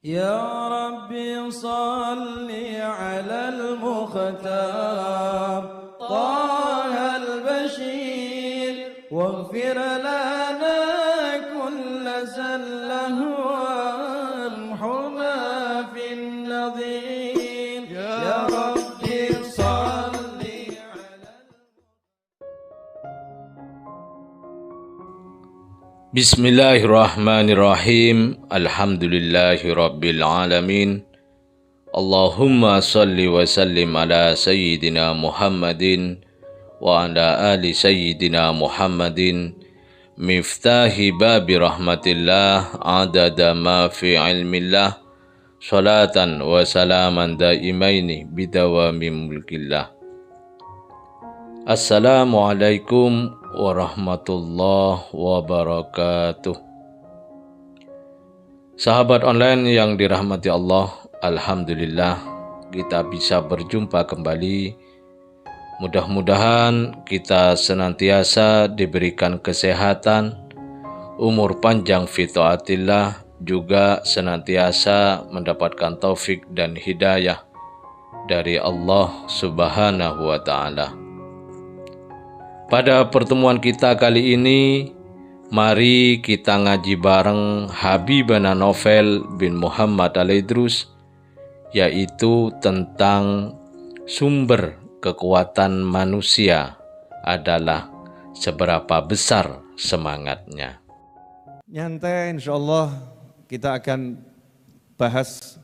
يا ربي صل على المختار طه البشير واغفر لنا كل زله وامحنا في النظير يا ربي صل على Bismillahirrahmanirrahim. Alhamdulillahirabbil alamin. Allahumma salli wa sallim ala sayyidina Muhammadin wa ala ali sayyidina Muhammadin miftahi babi rahmatillah adada ma fi ilmillah salatan wa salaman daimaini bidawami mulkillah. Assalamualaikum warahmatullahi wabarakatuh. Sahabat online yang dirahmati Allah, alhamdulillah kita bisa berjumpa kembali. Mudah-mudahan kita senantiasa diberikan kesehatan, umur panjang fi taatillah, juga senantiasa mendapatkan taufik dan hidayah dari Allah Subhanahu wa taala. Pada pertemuan kita kali ini, mari kita ngaji bareng Habibana Novel bin Muhammad Al-Idrus, yaitu tentang sumber kekuatan manusia adalah seberapa besar semangatnya. Nyantai, insya Allah kita akan bahas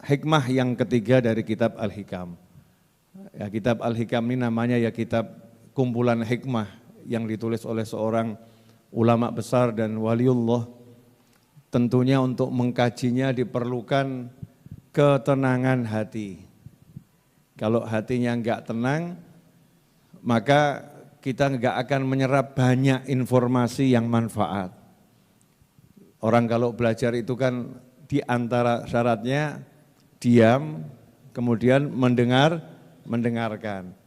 hikmah yang ketiga dari kitab Al-Hikam. Ya, kitab Al-Hikam ini namanya ya kitab kumpulan hikmah yang ditulis oleh seorang ulama besar dan waliullah. Tentunya untuk mengkajinya diperlukan ketenangan hati. Kalau hatinya enggak tenang, maka kita enggak akan menyerap banyak informasi yang manfaat. Orang kalau belajar itu kan di antara syaratnya diam, kemudian mendengarkan.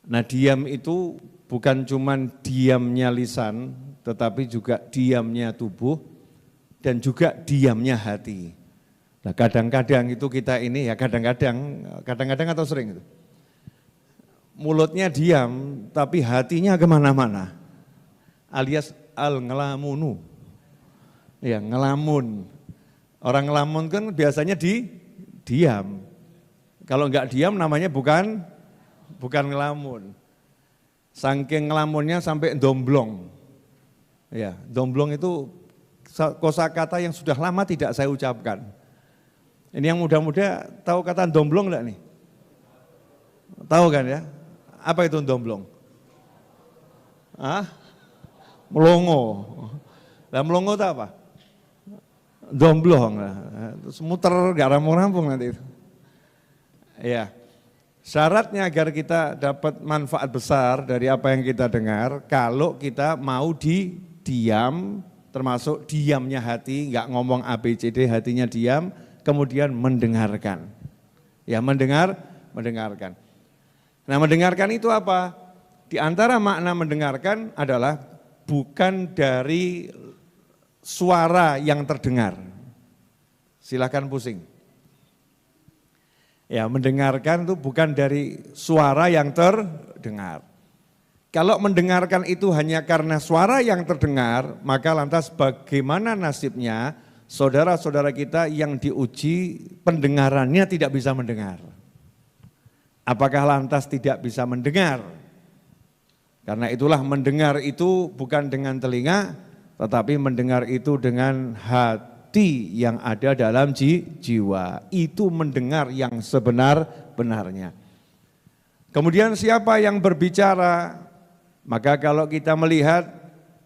Nah, diam itu bukan cuman diamnya lisan, tetapi juga diamnya tubuh dan juga diamnya hati. Nah, kadang-kadang itu kita ini ya kadang-kadang atau sering itu. Mulutnya diam, tapi hatinya kemana-mana. Alias al-ngelamunu. Ya, ngelamun. Orang ngelamun kan biasanya diam. Kalau enggak diam namanya bukan ngelamun. Saking ngelamunnya sampai domblong. Ya, domblong itu kosakata yang sudah lama tidak saya ucapkan. Ini yang muda-muda tahu kata domblong enggak nih? Tahu kan ya? Apa itu domblong? Melongo. Lah melongo itu apa? Domblong. Terus muter enggak rampung-rampung nanti itu. Ya. Syaratnya agar kita dapat manfaat besar dari apa yang kita dengar, kalau kita mau diam, termasuk diamnya hati, enggak ngomong ABCD, hatinya diam, kemudian mendengarkan. Ya, mendengarkan. Nah, mendengarkan itu apa? Di antara makna mendengarkan adalah bukan dari suara yang terdengar. Silakan pusing. Ya, mendengarkan itu bukan dari suara yang terdengar. Kalau mendengarkan itu hanya karena suara yang terdengar, maka lantas bagaimana nasibnya saudara-saudara kita yang diuji pendengarannya tidak bisa mendengar? Apakah lantas tidak bisa mendengar? Karena itulah mendengar itu bukan dengan telinga, tetapi mendengar itu dengan hati yang ada dalam jiwa. Itu mendengar yang sebenar-benarnya. Kemudian siapa yang berbicara? Maka kalau kita melihat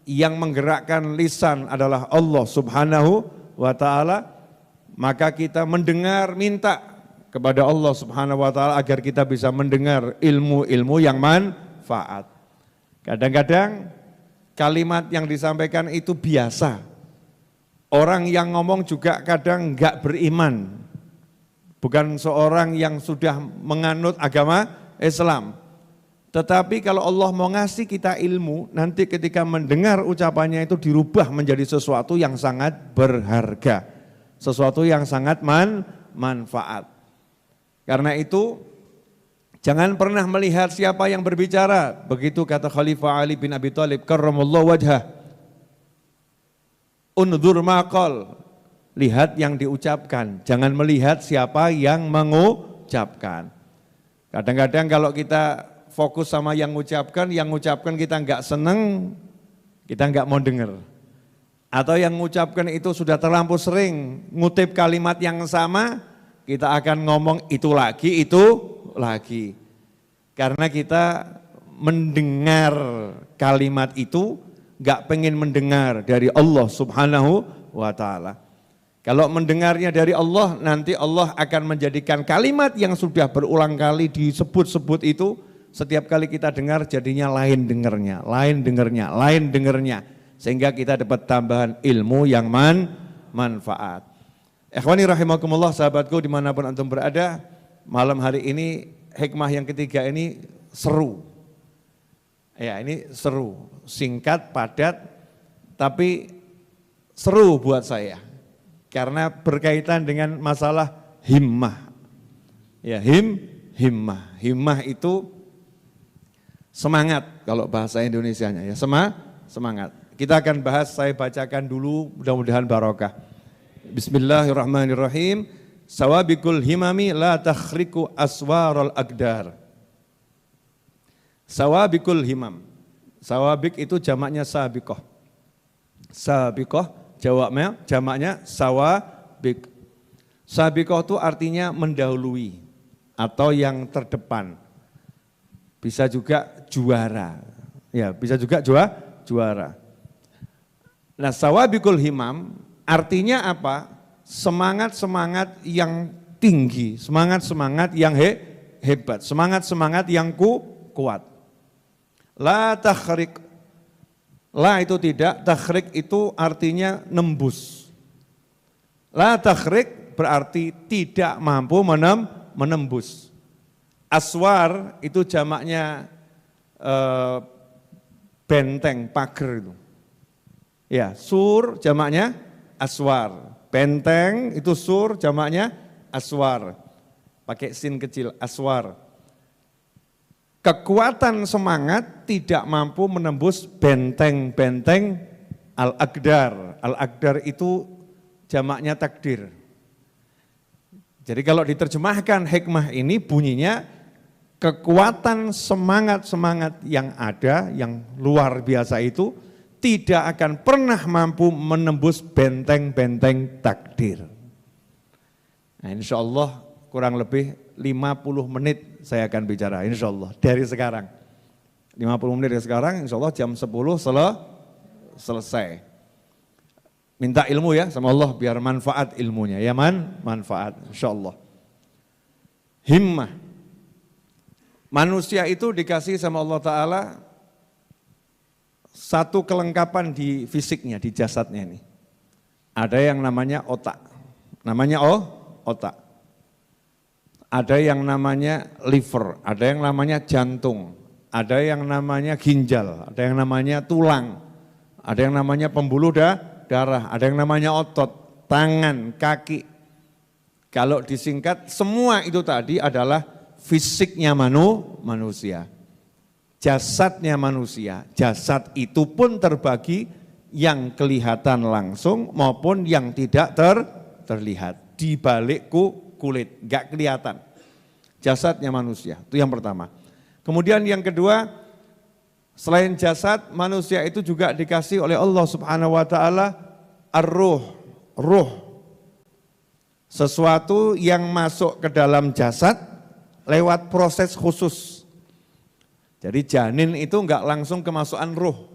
yang menggerakkan lisan adalah Allah Subhanahu wa taala, maka kita mendengar, minta kepada Allah Subhanahu wa taala agar kita bisa mendengar ilmu-ilmu yang manfaat. Kadang-kadang kalimat yang disampaikan itu biasa. Orang yang ngomong juga kadang enggak beriman, bukan seorang yang sudah menganut agama Islam. Tetapi kalau Allah mau ngasih kita ilmu, nanti ketika mendengar ucapannya itu dirubah menjadi sesuatu yang sangat berharga. sesuatu yang sangat manfaat. Karena itu jangan pernah melihat siapa yang berbicara. Begitu kata Khalifah Ali bin Abi Thalib karramallahu wajhah. Undzur maqal. Lihat yang diucapkan, jangan melihat siapa yang mengucapkan. Kadang-kadang kalau kita fokus sama yang ngucapkan kita enggak seneng, kita enggak mau dengar. Atau yang mengucapkan itu sudah terlampau sering, ngutip kalimat yang sama, kita akan ngomong itu lagi. Karena kita mendengar kalimat itu, enggak pengen mendengar dari Allah Subhanahu wa ta'ala. Kalau mendengarnya dari Allah, nanti Allah akan menjadikan kalimat yang sudah berulang kali disebut-sebut itu, setiap kali kita dengar jadinya lain dengernya. Sehingga kita dapat tambahan ilmu yang manfaat. Ikhwani rahimakumullah, sahabatku dimanapun antum berada, malam hari ini hikmah yang ketiga ini seru. Ya, ini seru, singkat, padat, tapi seru buat saya. Karena berkaitan dengan masalah himmah. Ya, himmah. Himmah itu semangat kalau bahasa Indonesianya ya, semangat. Kita akan bahas, saya bacakan dulu, mudah-mudahan barokah. Bismillahirrahmanirrahim. Sawabikul himami la takhriku aswarul aqdar. Sawabikul himam. Sawabik itu jamaknya sabiqah. Sabiqah jamaknya sawabik. Sabiqah itu artinya mendahului atau yang terdepan. Bisa juga juara. Ya, bisa juga juara. Nah, sawabikul himam artinya apa? Semangat-semangat yang tinggi, semangat-semangat yang hebat, semangat-semangat yang kuat. La takhrik. La itu tidak, takhrik itu artinya nembus. La takhrik berarti tidak mampu menembus. Aswar itu jamaknya benteng, pagar itu. Ya, sur jamaknya aswar. Benteng itu sur jamaknya aswar. Pakai sin kecil, aswar. Kekuatan semangat tidak mampu menembus benteng-benteng al-aqdar. Al-aqdar itu jamaknya takdir. Jadi kalau diterjemahkan hikmah ini bunyinya kekuatan semangat-semangat yang ada, yang luar biasa itu tidak akan pernah mampu menembus benteng-benteng takdir. Nah, insya Allah kurang lebih 50 menit saya akan bicara, insya Allah dari sekarang. 50 menit dari sekarang, insya Allah jam 10 selesai. Minta ilmu ya sama Allah biar manfaat ilmunya, ya manfaat insya Allah. Himmah. Manusia itu dikasih sama Allah Ta'ala satu kelengkapan di fisiknya, di jasadnya ini. Ada yang namanya otak, namanya otak. Ada yang namanya liver, ada yang namanya jantung, ada yang namanya ginjal, ada yang namanya tulang, ada yang namanya pembuluh darah, ada yang namanya otot, tangan, kaki. Kalau disingkat semua itu tadi adalah fisiknya manusia. Jasadnya manusia, jasad itu pun terbagi yang kelihatan langsung maupun yang tidak terlihat. Di balik kulit, enggak kelihatan. Jasadnya manusia, itu yang pertama. Kemudian yang kedua, selain jasad, manusia itu juga dikasih oleh Allah Subhanahu wa taala ar-ruh, ruh. Sesuatu yang masuk ke dalam jasad lewat proses khusus. Jadi janin itu enggak langsung kemasukan ruh.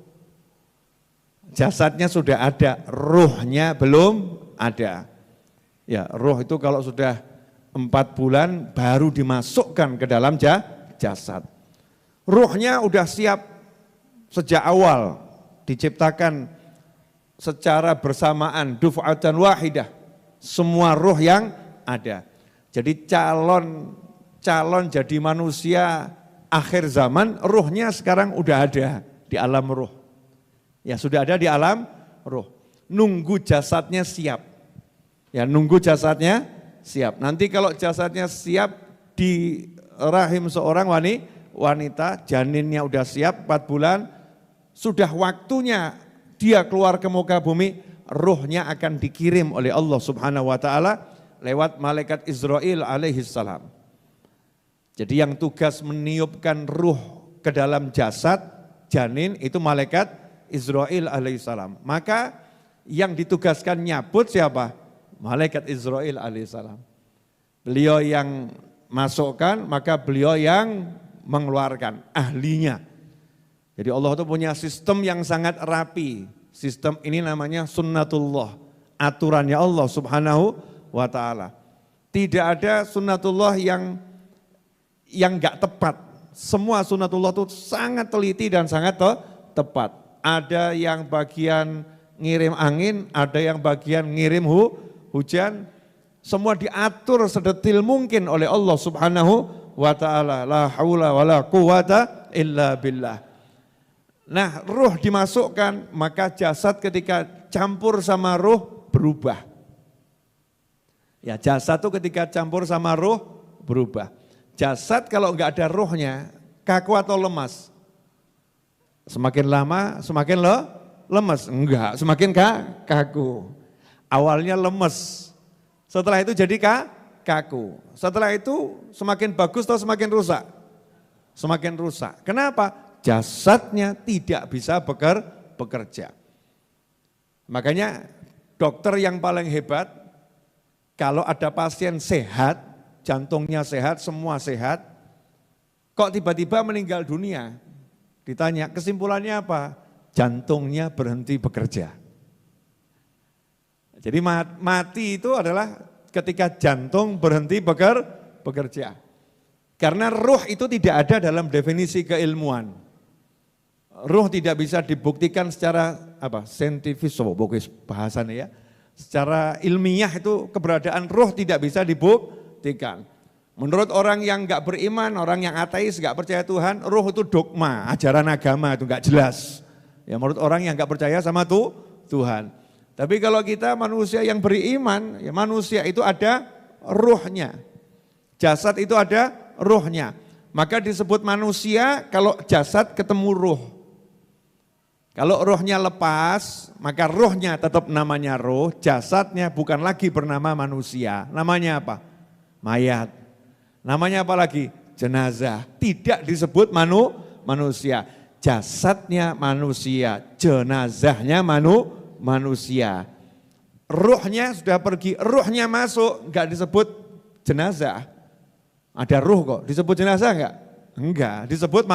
Jasadnya sudah ada, ruhnya belum ada. Ya, ruh itu kalau sudah 4 bulan baru dimasukkan ke dalam jasad. Ruhnya udah siap sejak awal, diciptakan secara bersamaan, duf'atan wahidah. Semua ruh yang ada. Jadi calon jadi manusia akhir zaman, ruhnya sekarang udah ada di alam ruh. Ya sudah ada di alam ruh. Nunggu jasadnya siap. Ya nunggu jasadnya siap. Nanti kalau jasadnya siap di rahim seorang wanita, janinnya udah siap 4 bulan, sudah waktunya dia keluar ke muka bumi, ruhnya akan dikirim oleh Allah Subhanahu wa taala lewat malaikat Israil alaihi salam. Jadi yang tugas meniupkan ruh ke dalam jasad janin itu malaikat Israil alaihi salam. Maka yang ditugaskan nyabut siapa? Malaikat Israil alaihissalam. Beliau yang masukkan, maka beliau yang mengeluarkan, ahlinya. Jadi Allah itu punya sistem yang sangat rapi. Sistem ini namanya sunnatullah, aturannya Allah subhanahu wa ta'ala. Tidak ada sunnatullah yang enggak tepat. Semua sunnatullah itu sangat teliti dan sangat tepat. Ada yang bagian ngirim angin, ada yang bagian ngirim hujan, semua diatur sedetil mungkin oleh Allah subhanahu wa ta'ala. La haula wa la quwata illa billah. Nah ruh dimasukkan, maka jasad ketika campur sama ruh berubah. Ya jasad itu ketika campur sama ruh berubah. Jasad kalau enggak ada ruhnya, kaku atau lemas? Semakin lama semakin lemas? Enggak, semakin kaku. Awalnya lemes, setelah itu jadi kaku. Setelah itu semakin bagus atau semakin rusak? Semakin rusak. Kenapa? Jasadnya tidak bisa bekerja. Makanya dokter yang paling hebat, kalau ada pasien sehat, jantungnya sehat, semua sehat, kok tiba-tiba meninggal dunia? Ditanya, kesimpulannya apa? Jantungnya berhenti bekerja. Jadi mati itu adalah ketika jantung berhenti bekerja. Karena ruh itu tidak ada dalam definisi keilmuan. Ruh tidak bisa dibuktikan secara saintifis, bahasanya ya. Secara ilmiah itu keberadaan ruh tidak bisa dibuktikan. Menurut orang yang enggak beriman, orang yang ateis, enggak percaya Tuhan, ruh itu dogma, ajaran agama itu enggak jelas. Ya menurut orang yang enggak percaya sama Tuhan. Tapi kalau kita manusia yang beriman, ya manusia itu ada ruhnya. Jasad itu ada ruhnya. Maka disebut manusia kalau jasad ketemu ruh. Kalau ruhnya lepas, maka ruhnya tetap namanya ruh, jasadnya bukan lagi bernama manusia. Namanya apa? Mayat. Namanya apa lagi? Jenazah. Tidak disebut manusia. Jasadnya manusia, jenazahnya manusia. Ruhnya sudah pergi, ruhnya masuk, enggak disebut jenazah. Ada ruh kok, disebut jenazah enggak? Enggak, disebut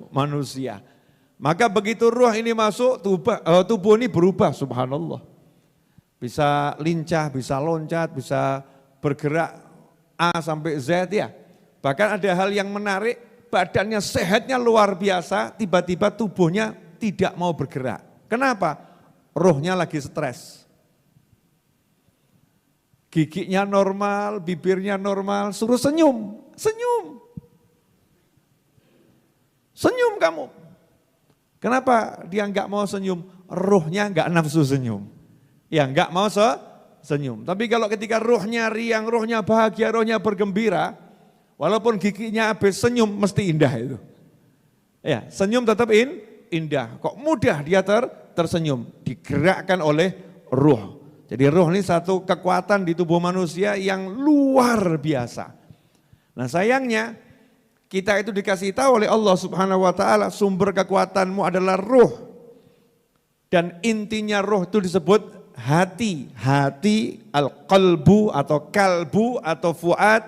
manusia. Maka begitu ruh ini masuk, tubuh ini berubah, subhanallah. Bisa lincah, bisa loncat, bisa bergerak A sampai Z ya. Bahkan ada hal yang menarik, badannya sehatnya luar biasa, tiba-tiba tubuhnya tidak mau bergerak. Kenapa? Ruhnya lagi stres. Giginya normal, bibirnya normal, suruh senyum. Senyum kamu. Kenapa dia enggak mau senyum? Ruhnya enggak nafsu senyum. Ya enggak mau senyum. Tapi kalau ketika ruhnya riang, ruhnya bahagia, ruhnya bergembira, walaupun giginya habis senyum mesti indah itu. Ya, senyum tetap indah. Kok mudah dia tersenyum, digerakkan oleh ruh. Jadi ruh ini satu kekuatan di tubuh manusia yang luar biasa. Nah sayangnya kita itu dikasih tahu oleh Allah subhanahu wa ta'ala sumber kekuatanmu adalah ruh. Dan intinya ruh itu disebut hati. Hati, al-qalbu atau kalbu atau fuad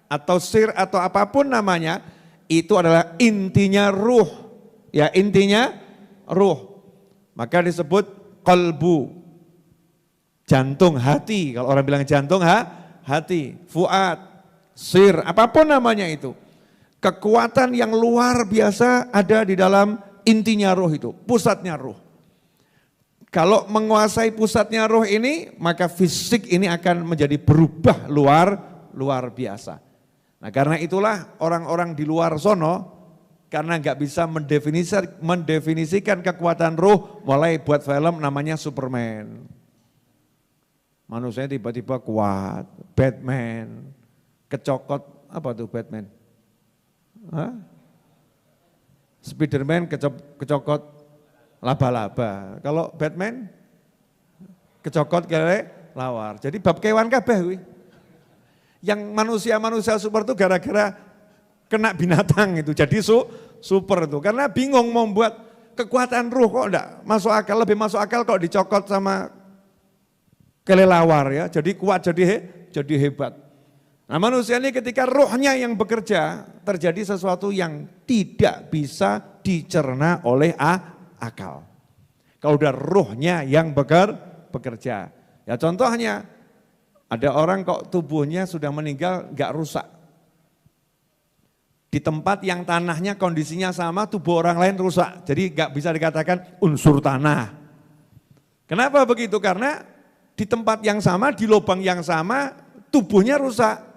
atau sir atau apapun namanya. Itu adalah intinya ruh. Ya intinya ruh. Maka disebut qalbu, jantung, hati. Kalau orang bilang jantung, hati, fuad, sir, apapun namanya itu. Kekuatan yang luar biasa ada di dalam intinya ruh itu, pusatnya ruh. Kalau menguasai pusatnya ruh ini, maka fisik ini akan menjadi berubah luar biasa. Nah karena itulah orang-orang di luar sono, karena nggak bisa mendefinisikan kekuatan ruh, mulai buat film namanya Superman. Manusia tiba-tiba kuat, Batman, kecokot, apa tuh Batman? Hah? Spiderman kecokot laba-laba. Kalau Batman kecokot kelelawar. Jadi bab kewan kabeh kuwi. Yang manusia-manusia super itu gara-gara kena binatang itu. Jadi super itu. Karena bingung mau buat kekuatan ruh kok enggak masuk akal, lebih masuk akal kok dicokot sama kelelawar ya. Jadi kuat, jadi hebat. Nah manusia ini ketika rohnya yang bekerja, terjadi sesuatu yang tidak bisa dicerna oleh akal. Kalau udah rohnya yang bekerja. Ya contohnya, ada orang kok tubuhnya sudah meninggal gak rusak. Di tempat yang tanahnya kondisinya sama, tubuh orang lain rusak. Jadi gak bisa dikatakan unsur tanah. Kenapa begitu? Karena di tempat yang sama, di lubang yang sama, tubuhnya rusak.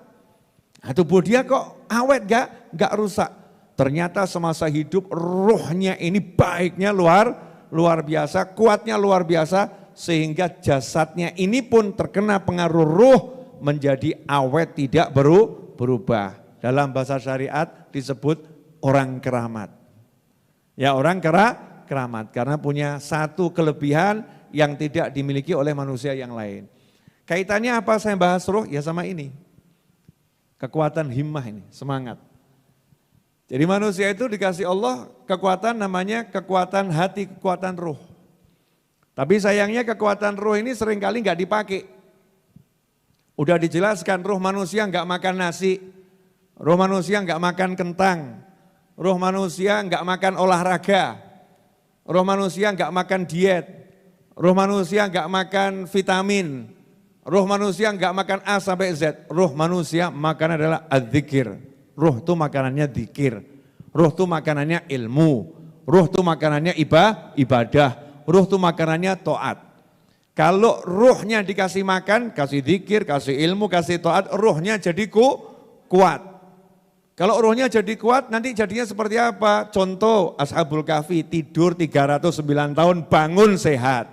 Nah, tubuh dia kok awet gak rusak. Ternyata semasa hidup rohnya ini baiknya luar biasa, kuatnya luar biasa, sehingga jasadnya ini pun terkena pengaruh ruh menjadi awet tidak berubah. Dalam bahasa syariat disebut orang keramat. Ya orang keramat karena punya satu kelebihan yang tidak dimiliki oleh manusia yang lain. Kaitannya apa saya bahas ruh? Ya sama ini. Kekuatan himmah ini, semangat. Jadi manusia itu dikasih Allah kekuatan namanya kekuatan hati, kekuatan ruh. Tapi sayangnya kekuatan ruh ini seringkali nggak dipakai. Udah dijelaskan ruh manusia nggak makan nasi, ruh manusia nggak makan kentang, ruh manusia nggak makan olahraga, ruh manusia nggak makan diet, ruh manusia nggak makan vitamin, ruh manusia nggak makan A sampai Z, ruh manusia makan adalah adzikir. Ruh itu makanannya dzikir, ruh itu makanannya ilmu, ruh itu makanannya ibadah, ruh itu makanannya taat. Kalau ruhnya dikasih makan, kasih dzikir, kasih ilmu, kasih taat, ruhnya jadi kuat. Kalau ruhnya jadi kuat, nanti jadinya seperti apa? Contoh Ashabul Kahfi tidur 309 tahun, bangun sehat.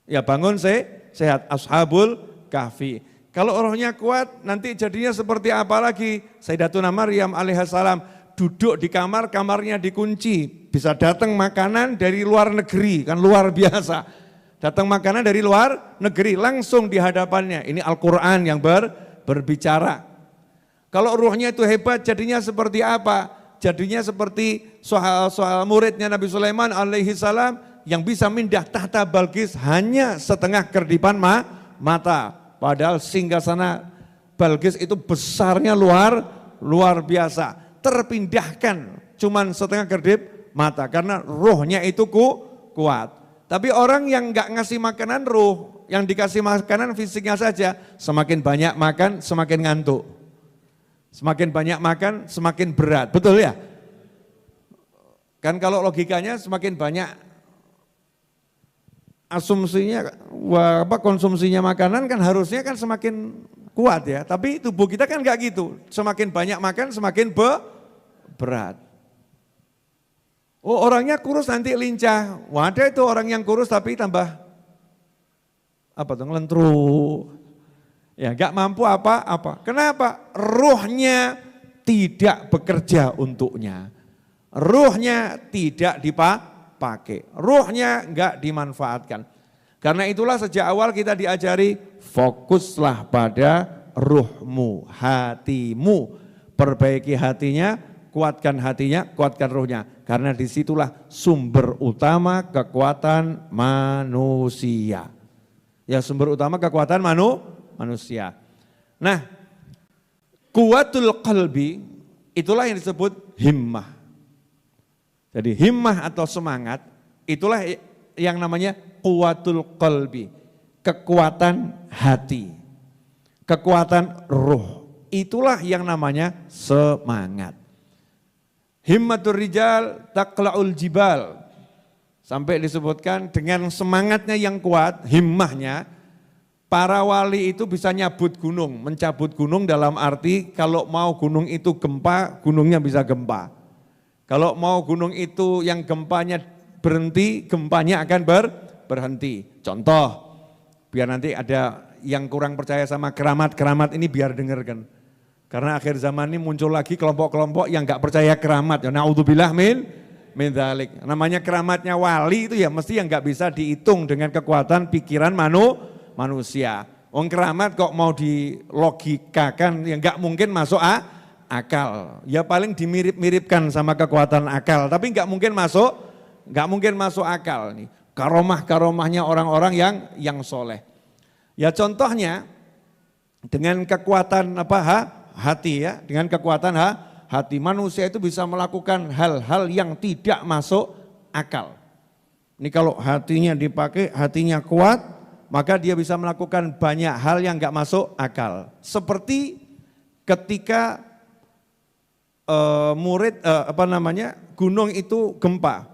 Ya bangun sehat, Ashabul Kahfi. Kalau rohnya kuat, nanti jadinya seperti apa lagi? Sayyidatuna Maryam alaihissalam duduk di kamar, kamarnya dikunci. Bisa datang makanan dari luar negeri, kan luar biasa. Datang makanan dari luar negeri, langsung di hadapannya. Ini Al-Quran yang berbicara. Kalau ruhnya itu hebat, jadinya seperti apa? Jadinya seperti soal muridnya Nabi Sulaiman alaihissalam yang bisa mindah tahta Balqis hanya setengah kerdipan mata. Padahal singgasana Balqis itu besarnya luar biasa. Terpindahkan cuman setengah kedip mata karena rohnya itu kuat. Tapi orang yang enggak ngasih makanan ruh, yang dikasih makanan fisiknya saja, semakin banyak makan semakin ngantuk. Semakin banyak makan semakin berat, betul ya? Kan kalau logikanya semakin banyak asumsinya, konsumsinya makanan kan harusnya kan semakin kuat ya. Tapi tubuh kita kan enggak gitu, semakin banyak makan semakin berat. Oh orangnya kurus nanti lincah, wadah itu orang yang kurus tapi tambah ngelentru. Ya enggak mampu apa-apa. Kenapa? Ruhnya tidak bekerja untuknya. Ruhnya tidak dipakai. Ruhnya enggak dimanfaatkan. Karena itulah sejak awal kita diajari fokuslah pada ruhmu, hatimu. Perbaiki hatinya, kuatkan ruhnya. Karena disitulah sumber utama kekuatan manusia. Ya sumber utama kekuatan manusia. Nah, kuwatul qalbi itulah yang disebut himmah. Jadi himmah atau semangat itulah yang namanya kuwatul qalbi, kekuatan hati, kekuatan ruh. Itulah yang namanya semangat. Himmatur rijal taqla'ul jibal. Sampai disebutkan dengan semangatnya yang kuat, himmahnya, para wali itu bisa nyabut gunung, mencabut gunung dalam arti kalau mau gunung itu gempa, gunungnya bisa gempa. Kalau mau gunung itu yang gempanya berhenti, gempanya akan berhenti. Contoh, biar nanti ada yang kurang percaya sama keramat ini biar dengarkan. Karena akhir zaman ini muncul lagi kelompok-kelompok yang gak percaya keramat. Ya na'udzubillah min dzalik. Namanya keramatnya wali itu ya mesti yang gak bisa dihitung dengan kekuatan pikiran manusia. Keramat kok mau dilogikakan yang gak mungkin masuk akal. Ya paling dimirip-miripkan sama kekuatan akal, tapi gak mungkin masuk akal nih. Karomah-karomahnya orang-orang yang soleh. Ya contohnya dengan kekuatan hati ya, dengan kekuatan hati manusia itu bisa melakukan hal-hal yang tidak masuk akal. Ini kalau hatinya dipakai, hatinya kuat, maka dia bisa melakukan banyak hal yang gak masuk akal. Seperti ketika gunung itu gempa.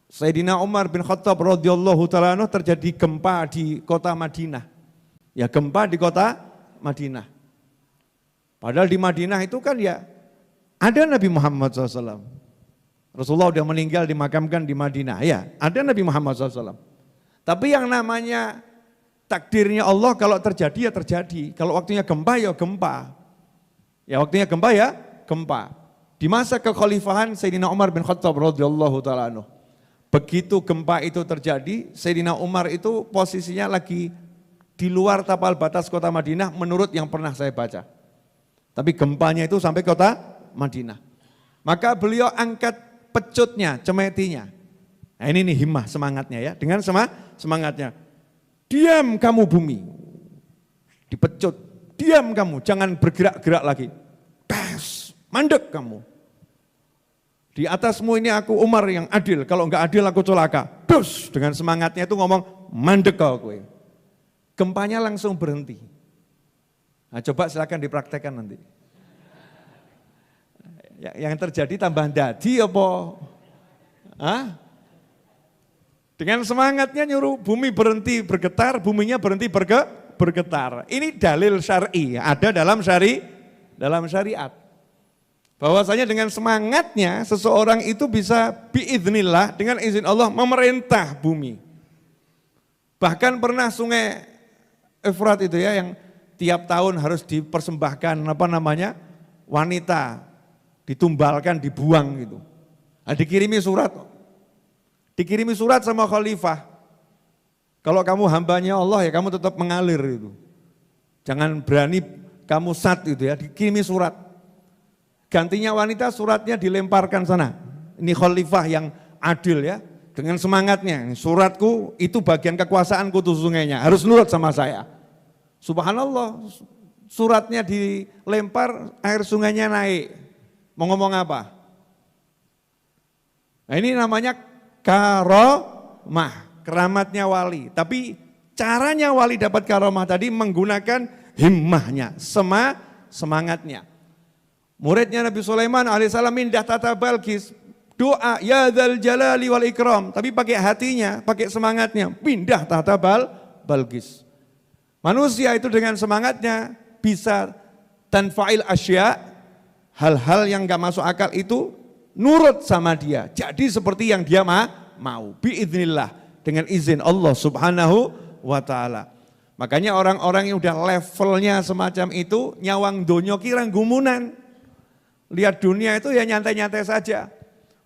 Sayyidina Umar bin Khattab radhiyallahu ta'ala anhu terjadi gempa di kota Madinah. Ya gempa di kota Madinah. Padahal di Madinah itu kan ya ada Nabi Muhammad SAW. Rasulullah sudah meninggal dimakamkan di Madinah. Ya ada Nabi Muhammad SAW. Tapi yang namanya takdirnya Allah kalau terjadi ya terjadi. Kalau waktunya gempa ya gempa. Ya waktunya gempa ya gempa. Di masa kekhalifahan Sayyidina Umar bin Khattab radhiyallahu ta'ala anhu. Begitu gempa itu terjadi, Sayyidina Umar itu posisinya lagi di luar tapal batas kota Madinah menurut yang pernah saya baca. Tapi gempanya itu sampai kota Madinah. Maka beliau angkat pecutnya, cemetinya. Nah ini nih himmah semangatnya ya, dengan semangatnya. Diam kamu bumi, dipecut, diam kamu, jangan bergerak-gerak lagi. Tes, mandek kamu. Di atasmu ini aku Umar yang adil, kalau enggak adil aku celaka. Dus, dengan semangatnya itu ngomong, mandek kau kowe. Gempanya langsung berhenti. Nah, coba silakan dipraktekkan nanti. Yang terjadi tambah dadi apa? Dengan semangatnya nyuruh bumi berhenti bergetar, buminya berhenti bergetar. Ini dalil syar'i, ada dalam syariat. Bahwasanya dengan semangatnya seseorang itu bisa biiznillah dengan izin Allah memerintah bumi. Bahkan pernah sungai Efrat itu ya yang tiap tahun harus dipersembahkan wanita ditumbalkan, dibuang gitu. Nah, dikirimi surat sama khalifah. Kalau kamu hambanya Allah ya kamu tetap mengalir itu. Jangan berani kamu itu ya, dikirimi surat. Gantinya wanita suratnya dilemparkan sana. Ini khalifah yang adil ya, dengan semangatnya. Suratku itu bagian kekuasaanku tuh sungainya, harus nurut sama saya. Subhanallah, suratnya dilempar, air sungainya naik. Mau ngomong apa? Nah ini namanya karomah, keramatnya wali. Tapi caranya wali dapat karomah tadi menggunakan himmahnya, semangatnya. Muridnya Nabi Sulaiman alaihissalam mindah tata Balkis, doa ya dzal jalali wal ikram, tapi pakai hatinya, pakai semangatnya, pindah tata Balkis. Manusia itu dengan semangatnya bisa tanfa'il asya, hal-hal yang gak masuk akal itu nurut sama dia. Jadi seperti yang dia mau, biiznillah, dengan izin Allah subhanahu wa ta'ala. Makanya orang-orang yang udah levelnya semacam itu, nyawang donyo kirang gumunan. Lihat dunia itu ya nyantai-nyantai saja.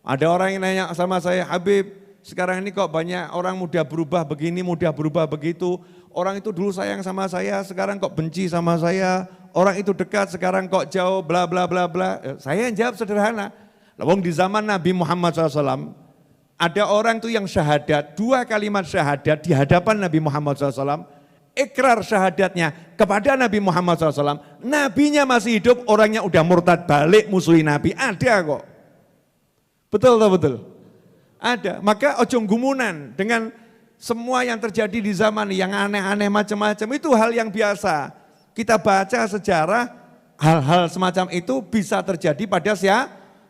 Ada orang yang nanya sama saya, Habib, sekarang ini kok banyak orang mudah berubah begini, mudah berubah begitu. Orang itu dulu sayang sama saya, sekarang kok benci sama saya. Orang itu dekat, sekarang kok jauh, bla bla bla bla. Saya yang jawab sederhana. Lawang di zaman Nabi Muhammad SAW, ada orang tuh yang syahadat, 2 kalimat syahadat di hadapan Nabi Muhammad SAW. Ikrar syahadatnya kepada Nabi Muhammad SAW. Nabinya masih hidup, orangnya udah murtad balik musuhi Nabi. Ada kok. Betul tak betul? Ada. Maka ojong gumunan dengan semua yang terjadi di zaman yang aneh-aneh macam-macam itu hal yang biasa. Kita baca sejarah, hal-hal semacam itu bisa terjadi pada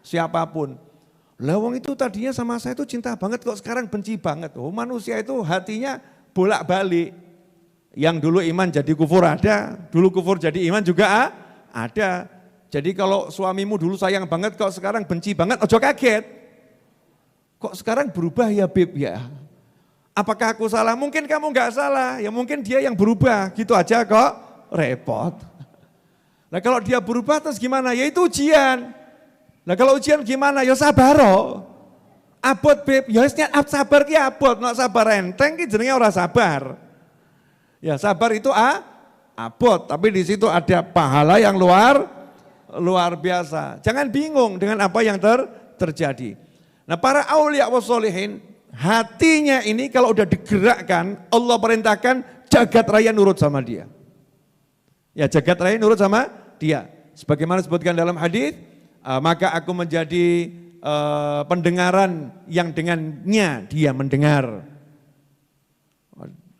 siapapun. Lawang itu tadinya sama saya itu cinta banget kok sekarang benci banget. Oh, manusia itu hatinya bolak-balik. Yang dulu iman jadi kufur ada, dulu kufur jadi iman juga ada. Jadi kalau suamimu dulu sayang banget kok sekarang benci banget, ojo kaget. Kok sekarang berubah ya Beb ya? Apakah aku salah? Mungkin kamu nggak salah, ya mungkin dia yang berubah, gitu aja kok repot. Nah kalau dia berubah terus gimana? Ya itu ujian. Nah kalau ujian gimana? Ya sabar. Abot beb, ya sabar ki abot, nek sabar enteng ki jenenge ora sabar. Ya sabar itu abot, tapi di situ ada pahala yang luar biasa. Jangan bingung dengan apa yang terjadi. Nah para aulia wassolihin, hatinya ini kalau udah digerakkan, Allah perintahkan jagat raya nurut sama dia. Ya jagat raya nurut sama dia. Sebagaimana disebutkan dalam hadis, maka aku menjadi pendengaran yang dengannya dia mendengar.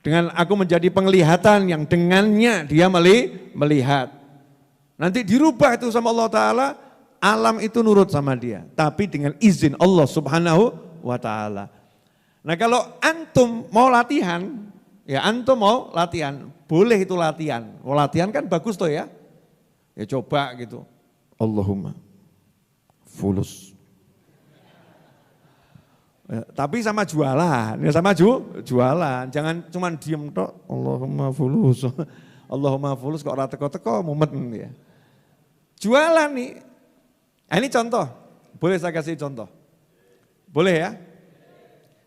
Dengan aku menjadi penglihatan yang dengannya dia melihat. Nanti dirubah itu sama Allah Ta'ala, alam itu nurut sama dia. Tapi dengan izin Allah Subhanahu wa Ta'ala. Nah kalau antum mau latihan, ya antum mau latihan, boleh itu latihan. Mau latihan kan bagus tuh ya. Ya coba gitu. Allahumma fulus. Ya, tapi sama jualan, ya sama jualan. Jangan cuma diem tok. Allahumma fulus. Allahumma fulus kok ora teko-teko mumet ya. Jualan nih. Nah, ini contoh. Boleh saya kasih contoh? Boleh ya?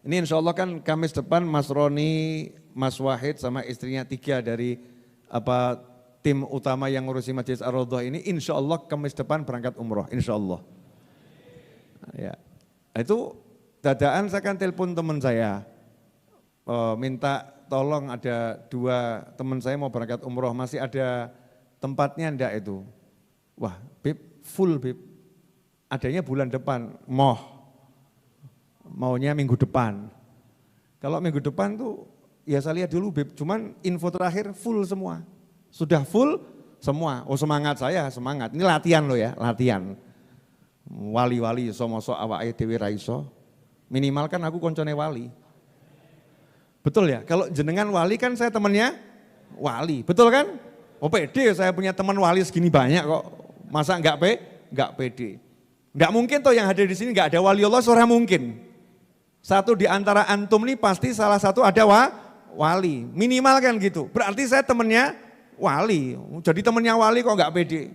Ini insya Allah kan Kamis depan Mas Roni, Mas Wahid sama istrinya 3 dari tim utama yang ngurusi Masjid Ar-Raudhah ini insya Allah Kamis depan berangkat umroh, insya Allah. Ya. Itu dadaan saya kan telepon teman saya, minta tolong ada 2 teman saya mau berangkat umroh, masih ada tempatnya enggak itu? Wah Beb, full Beb, adanya bulan depan, maunya minggu depan. Kalau minggu depan tuh ya saya lihat dulu Beb, cuman info terakhir full semua. Sudah full semua, oh semangat saya, semangat. Ini latihan loh ya, latihan. Wali-wali iso mosok awake dhewe ra iso. Minimal kan aku koncone wali. Betul ya, kalau jenengan wali kan saya temennya wali, betul kan? Oh pede saya punya teman wali segini banyak kok, masa enggak pede? Enggak mungkin toh yang hadir di sini enggak ada wali Allah, seorang mungkin. Satu di antara antum nih pasti salah satu ada wali, minimal kan gitu. Berarti saya temennya wali, jadi temennya wali kok enggak pede.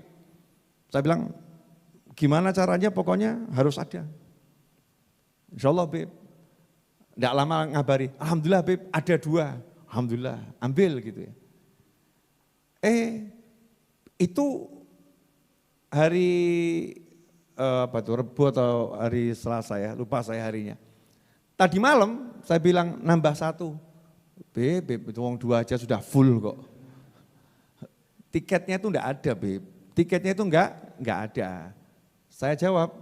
Saya bilang gimana caranya pokoknya harus ada. Insya Allah Beb, enggak lama ngabari, Alhamdulillah Beb ada 2, Alhamdulillah ambil gitu ya. Itu hari Rebo atau hari Selasa ya, lupa saya harinya. Tadi malam saya bilang nambah 1, Beb itu wong 2 aja sudah full kok. Tiketnya itu enggak ada Beb, tiketnya itu enggak ada. Saya jawab,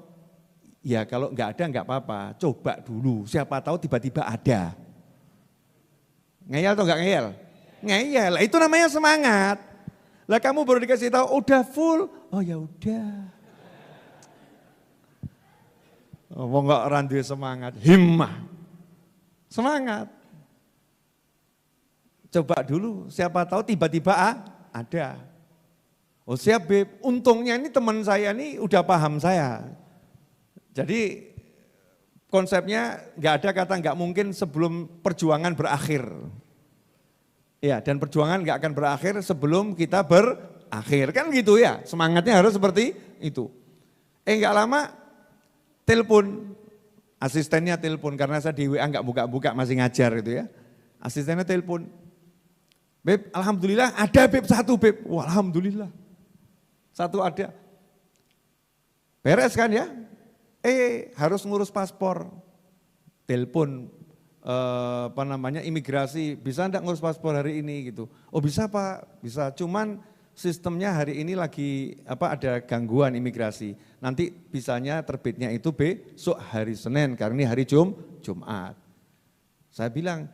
ya kalau enggak ada enggak apa-apa, coba dulu, siapa tahu tiba-tiba ada. Ngeyel atau enggak ngeyel? Ngeyel, itu namanya semangat. Lah kamu baru dikasih tahu udah full, oh ya udah. Wong enggak randuwe semangat, himmah. Semangat. Coba dulu, siapa tahu tiba-tiba ada. Oh siap Beb, untungnya ini teman saya ini udah paham saya. Jadi konsepnya nggak ada kata nggak mungkin sebelum perjuangan berakhir. Ya dan perjuangan nggak akan berakhir sebelum kita berakhir, kan gitu ya, semangatnya harus seperti itu. Nggak lama telepon, asistennya telepon karena saya di WA nggak buka-buka masih ngajar itu ya. Asistennya telepon, Beb Alhamdulillah ada Beb 1 Beb, wah Alhamdulillah. 1 ada. Beres kan ya? Harus ngurus paspor. Telepon imigrasi, bisa enggak ngurus paspor hari ini gitu. Oh bisa Pak, bisa. Cuman sistemnya hari ini lagi ada gangguan imigrasi. Nanti bisanya terbitnya itu besok hari Senin karena ini hari Jumat. Saya bilang,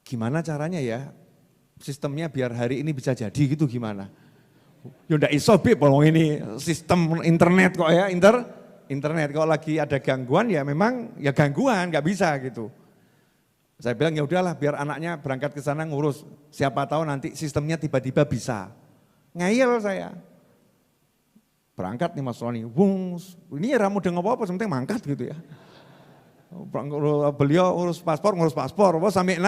gimana caranya ya sistemnya biar hari ini bisa jadi gitu gimana? Ya enggak iso Beb, ini sistem internet kok ya, internet kalau lagi ada gangguan ya memang ya gangguan, nggak bisa gitu. Saya bilang ya udahlah biar anaknya berangkat ke sana ngurus, siapa tahu nanti sistemnya tiba-tiba bisa. Ngeyel saya. Berangkat nih Mas Roni, ini ramu dengan apa-apa, penting mangkat gitu ya. Beliau ngurus paspor, wah sampai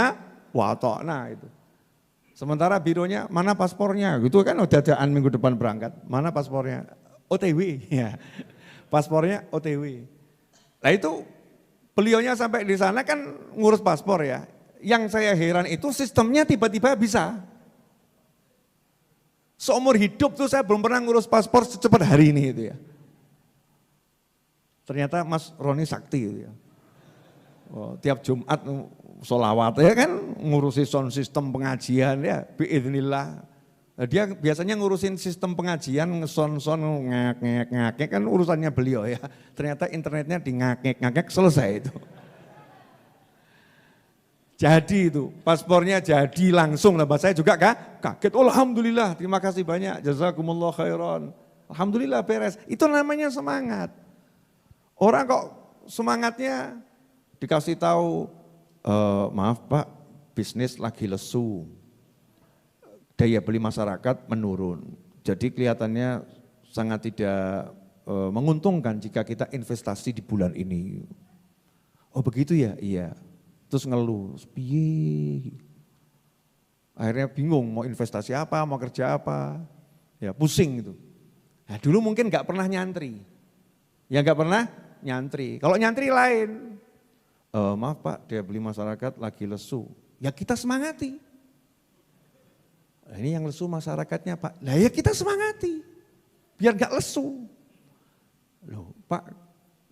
watokna itu. Sementara bironya, mana paspornya? Gitu kan udah adaan minggu depan berangkat. Mana paspornya? OTW. Ya. Paspornya OTW. Nah itu beliaunya sampai di sana kan ngurus paspor ya. Yang saya heran itu sistemnya tiba-tiba bisa. Seumur hidup tuh saya belum pernah ngurus paspor secepat hari ini itu ya. Ternyata Mas Roni sakti gitu ya. Oh, tiap Jumat sholawat ya kan ngurusi sound system pengajian ya biiznillah. Dia biasanya ngurusin sistem pengajian son-son ngak kan urusannya beliau ya. Ternyata internetnya di ngak selesai itu. Jadi itu paspornya jadi langsung lah. Saya juga kaget. Oh, alhamdulillah, terima kasih banyak. Jazakumullah khairan. Alhamdulillah beres. Itu namanya semangat. Orang kok semangatnya dikasih tahu, maaf Pak, bisnis lagi lesu, daya beli masyarakat menurun. Jadi kelihatannya sangat tidak menguntungkan jika kita investasi di bulan ini. Oh begitu ya? Iya. Terus ngeluh, piye? Akhirnya bingung mau investasi apa, mau kerja apa. Ya pusing gitu. Nah, dulu mungkin gak pernah nyantri. Ya gak pernah nyantri. Kalau nyantri lain. Maaf Pak, daya beli masyarakat lagi lesu. Ya kita semangati. Nah, ini yang lesu masyarakatnya Pak. Lah ya kita semangati. Biar gak lesu. Loh Pak,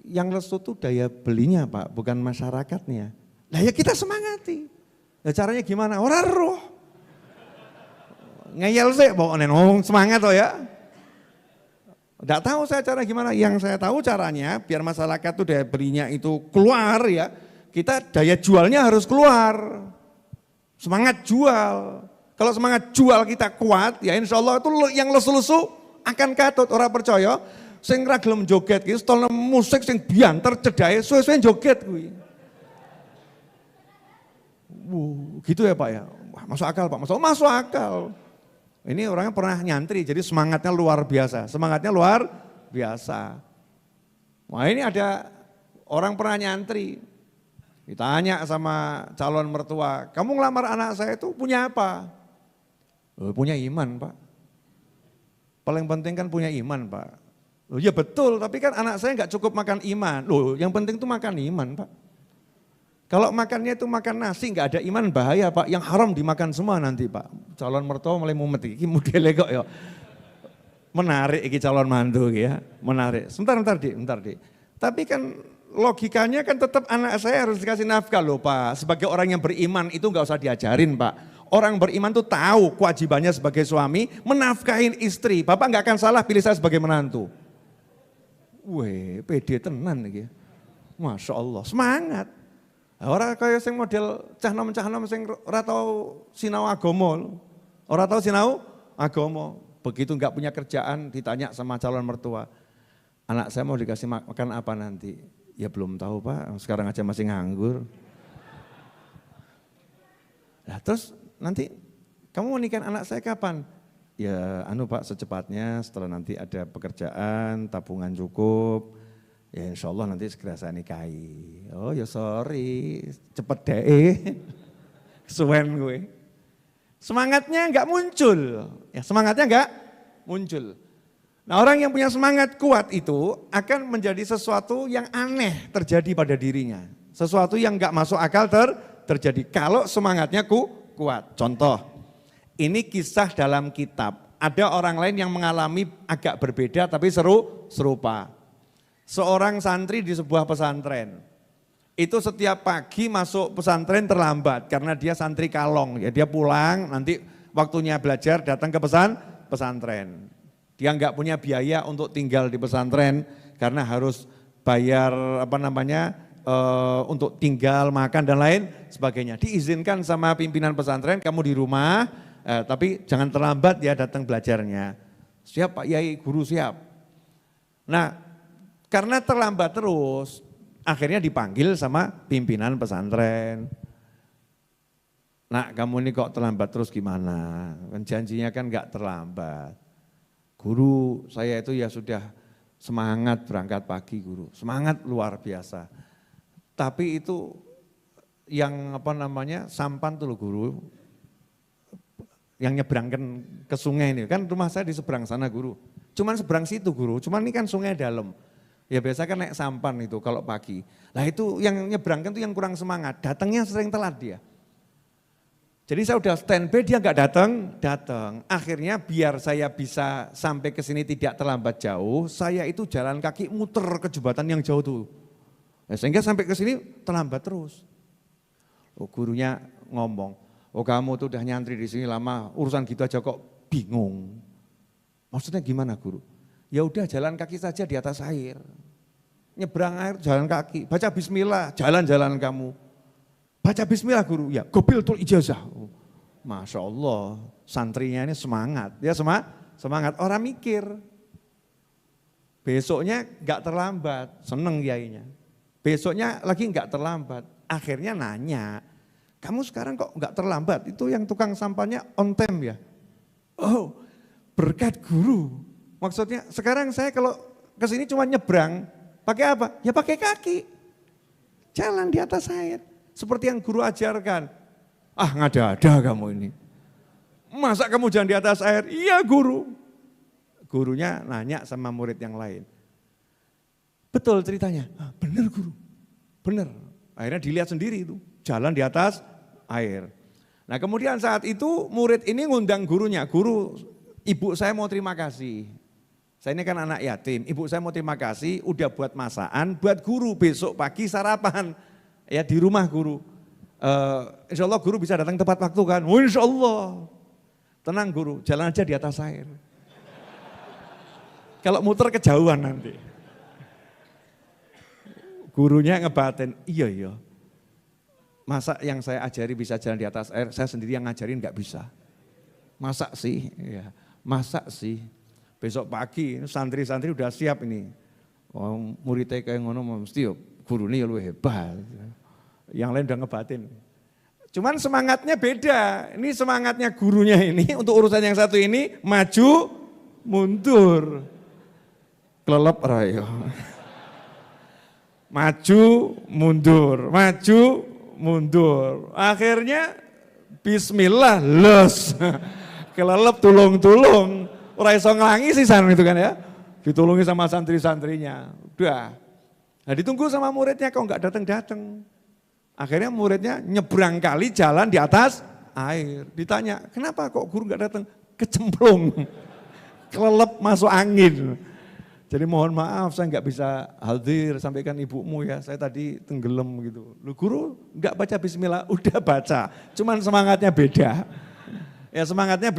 yang lesu tuh daya belinya Pak, bukan masyarakatnya. Lah ya kita semangati. Ya caranya gimana? Orang roh. Ngeyel sih, pokoknya ngomong semangat toh ya. Enggak tahu saya cara gimana. Yang saya tahu caranya biar masyarakat tuh daya belinya itu keluar ya. Kita daya jualnya harus keluar. Semangat jual. Kalau semangat jual kita kuat, ya insya Allah itu yang lesu-lesu akan katut. Orang percaya, sing ra gelem joget gitu, setelah musik sing bianter cedai, suwe-suwe joget kuwi. Gitu ya Pak ya. Wah, masuk akal Pak, masuk akal. Ini orangnya pernah nyantri, jadi semangatnya luar biasa. Semangatnya luar biasa. Wah ini ada orang pernah nyantri. Ditanya sama calon mertua, kamu ngelamar anak saya itu punya apa? Punya iman Pak. Paling penting kan punya iman Pak. Loh, ya betul, tapi kan anak saya nggak cukup makan iman. Loh, yang penting itu makan iman Pak. Kalau makannya itu makan nasi nggak ada iman bahaya Pak. Yang haram dimakan semua nanti Pak. Calon mertua mulai mumet iki modele kok ya. Menarik iki calon mantu ya, menarik. Sebentar Dik. Tapi kan logikanya kan tetap anak saya harus dikasih nafkah loh Pak. Sebagai orang yang beriman itu nggak usah diajarin Pak. Orang beriman tuh tahu kewajibannya sebagai suami menafkahin istri. Bapak nggak akan salah pilih saya sebagai menantu. Weh, pede tenan iki. Masya Allah, semangat. Orang kaya sing model cah-nom sing ora tau sinau agama. Ora tau sinau agama. Begitu enggak punya kerjaan ditanya sama calon mertua. Anak saya mau dikasih makan apa nanti? Ya belum tahu Pak, sekarang aja masih nganggur. Nah, terus nanti kamu mau nikahin anak saya kapan? Ya Pak secepatnya setelah nanti ada pekerjaan, tabungan cukup. Ya insya Allah nanti segera saya nikahi. Oh ya sorry, cepet deh. Kesuwen gue. Semangatnya enggak muncul. Ya semangatnya enggak muncul. Nah orang yang punya semangat kuat itu akan menjadi sesuatu yang aneh terjadi pada dirinya. Sesuatu yang enggak masuk akal terjadi kalau semangatnya kuat. Contoh, ini kisah dalam kitab. Ada orang lain yang mengalami agak berbeda tapi serupa. Seorang santri di sebuah pesantren, itu setiap pagi masuk pesantren terlambat karena dia santri kalong. Ya dia pulang nanti waktunya belajar datang ke pesantren. Dia nggak punya biaya untuk tinggal di pesantren karena harus bayar untuk tinggal, makan dan lain sebagainya. Diizinkan sama pimpinan pesantren kamu di rumah, tapi jangan terlambat ya datang belajarnya. Siap Pak Yai, guru siap. Nah, karena terlambat terus, akhirnya dipanggil sama pimpinan pesantren. Nak kamu ini kok terlambat terus gimana? Kan janjinya kan enggak terlambat. Guru saya itu ya sudah semangat berangkat pagi guru, semangat luar biasa. Tapi itu yang sampan tuh loh guru, yang nyebrangkan ke sungai ini. Kan rumah saya di seberang sana guru. Cuman seberang situ guru, cuman ini kan sungai dalam. Ya biasa kan naik sampan itu kalau pagi. Nah itu yang nyebrangkan tuh yang kurang semangat, datangnya sering telat dia. Jadi saya udah standby, dia nggak datang. Akhirnya biar saya bisa sampai ke sini tidak terlambat jauh, saya itu jalan kaki muter ke jembatan yang jauh tuh. Nah, sehingga sampai ke sini terlambat terus. Oh, gurunya ngomong, oh kamu tuh udah nyantri di sini lama, urusan gitu aja kok bingung. Maksudnya gimana guru? Ya udah jalan kaki saja di atas air. Nyebrang air jalan kaki, baca bismillah, jalan-jalan kamu. Baca bismillah guru, ya gobil tul ijazah. Oh, Masya Allah, santrinya ini semangat. Ya semangat, orang mikir. Besoknya gak terlambat, seneng kiainya. Besoknya lagi gak terlambat, akhirnya nanya, kamu sekarang kok gak terlambat? Itu yang tukang sampahnya on time ya? Oh, berkat guru. Maksudnya sekarang saya kalau kesini cuma nyebrang, pakai apa? Ya pakai kaki. Jalan di atas air. Seperti yang guru ajarkan. Ah ngada-ada kamu ini. Masa kamu jalan di atas air? Iya guru. Gurunya nanya sama murid yang lain. Betul ceritanya? Ah, benar guru, benar. Akhirnya dilihat sendiri itu, jalan di atas air. Nah kemudian saat itu murid ini ngundang gurunya. Guru, ibu saya mau terima kasih. Saya ini kan anak yatim, ibu saya mau terima kasih udah buat masakan buat guru besok pagi sarapan. Ya di rumah guru. Insya Allah guru bisa datang tepat waktu kan? Oh, insya Allah. Tenang guru, jalan aja di atas air. Kalau muter kejauhan nanti. Gurunya ngebatin, iya. Masa yang saya ajari bisa jalan di atas air, saya sendiri yang ngajarin gak bisa. Masa sih? Ya, masa sih? Besok pagi santri-santri udah siap ini. Oh, muridnya kayak ngono mesti guru ini lu hebat. Yang lain udah ngebatin. Cuman semangatnya beda. Ini semangatnya gurunya ini untuk urusan yang satu ini maju mundur. Kelelep rayo. Maju mundur. Akhirnya bismillah les. Kelelep tulung-tulung. Ora iso nglangi sisan itu kan ya. Ditulungi sama santri-santrinya. Udah. Nah ditunggu sama muridnya kok enggak datang-datang. Akhirnya muridnya nyebrang kali jalan di atas air. Ditanya, kenapa kok guru enggak datang? Kecemplung. Kelelep masuk angin. Jadi mohon maaf saya enggak bisa hadir, sampaikan ibumu ya. Saya tadi tenggelam gitu. Lu guru enggak baca bismillah? Udah baca. Cuman semangatnya beda. Ya semangatnya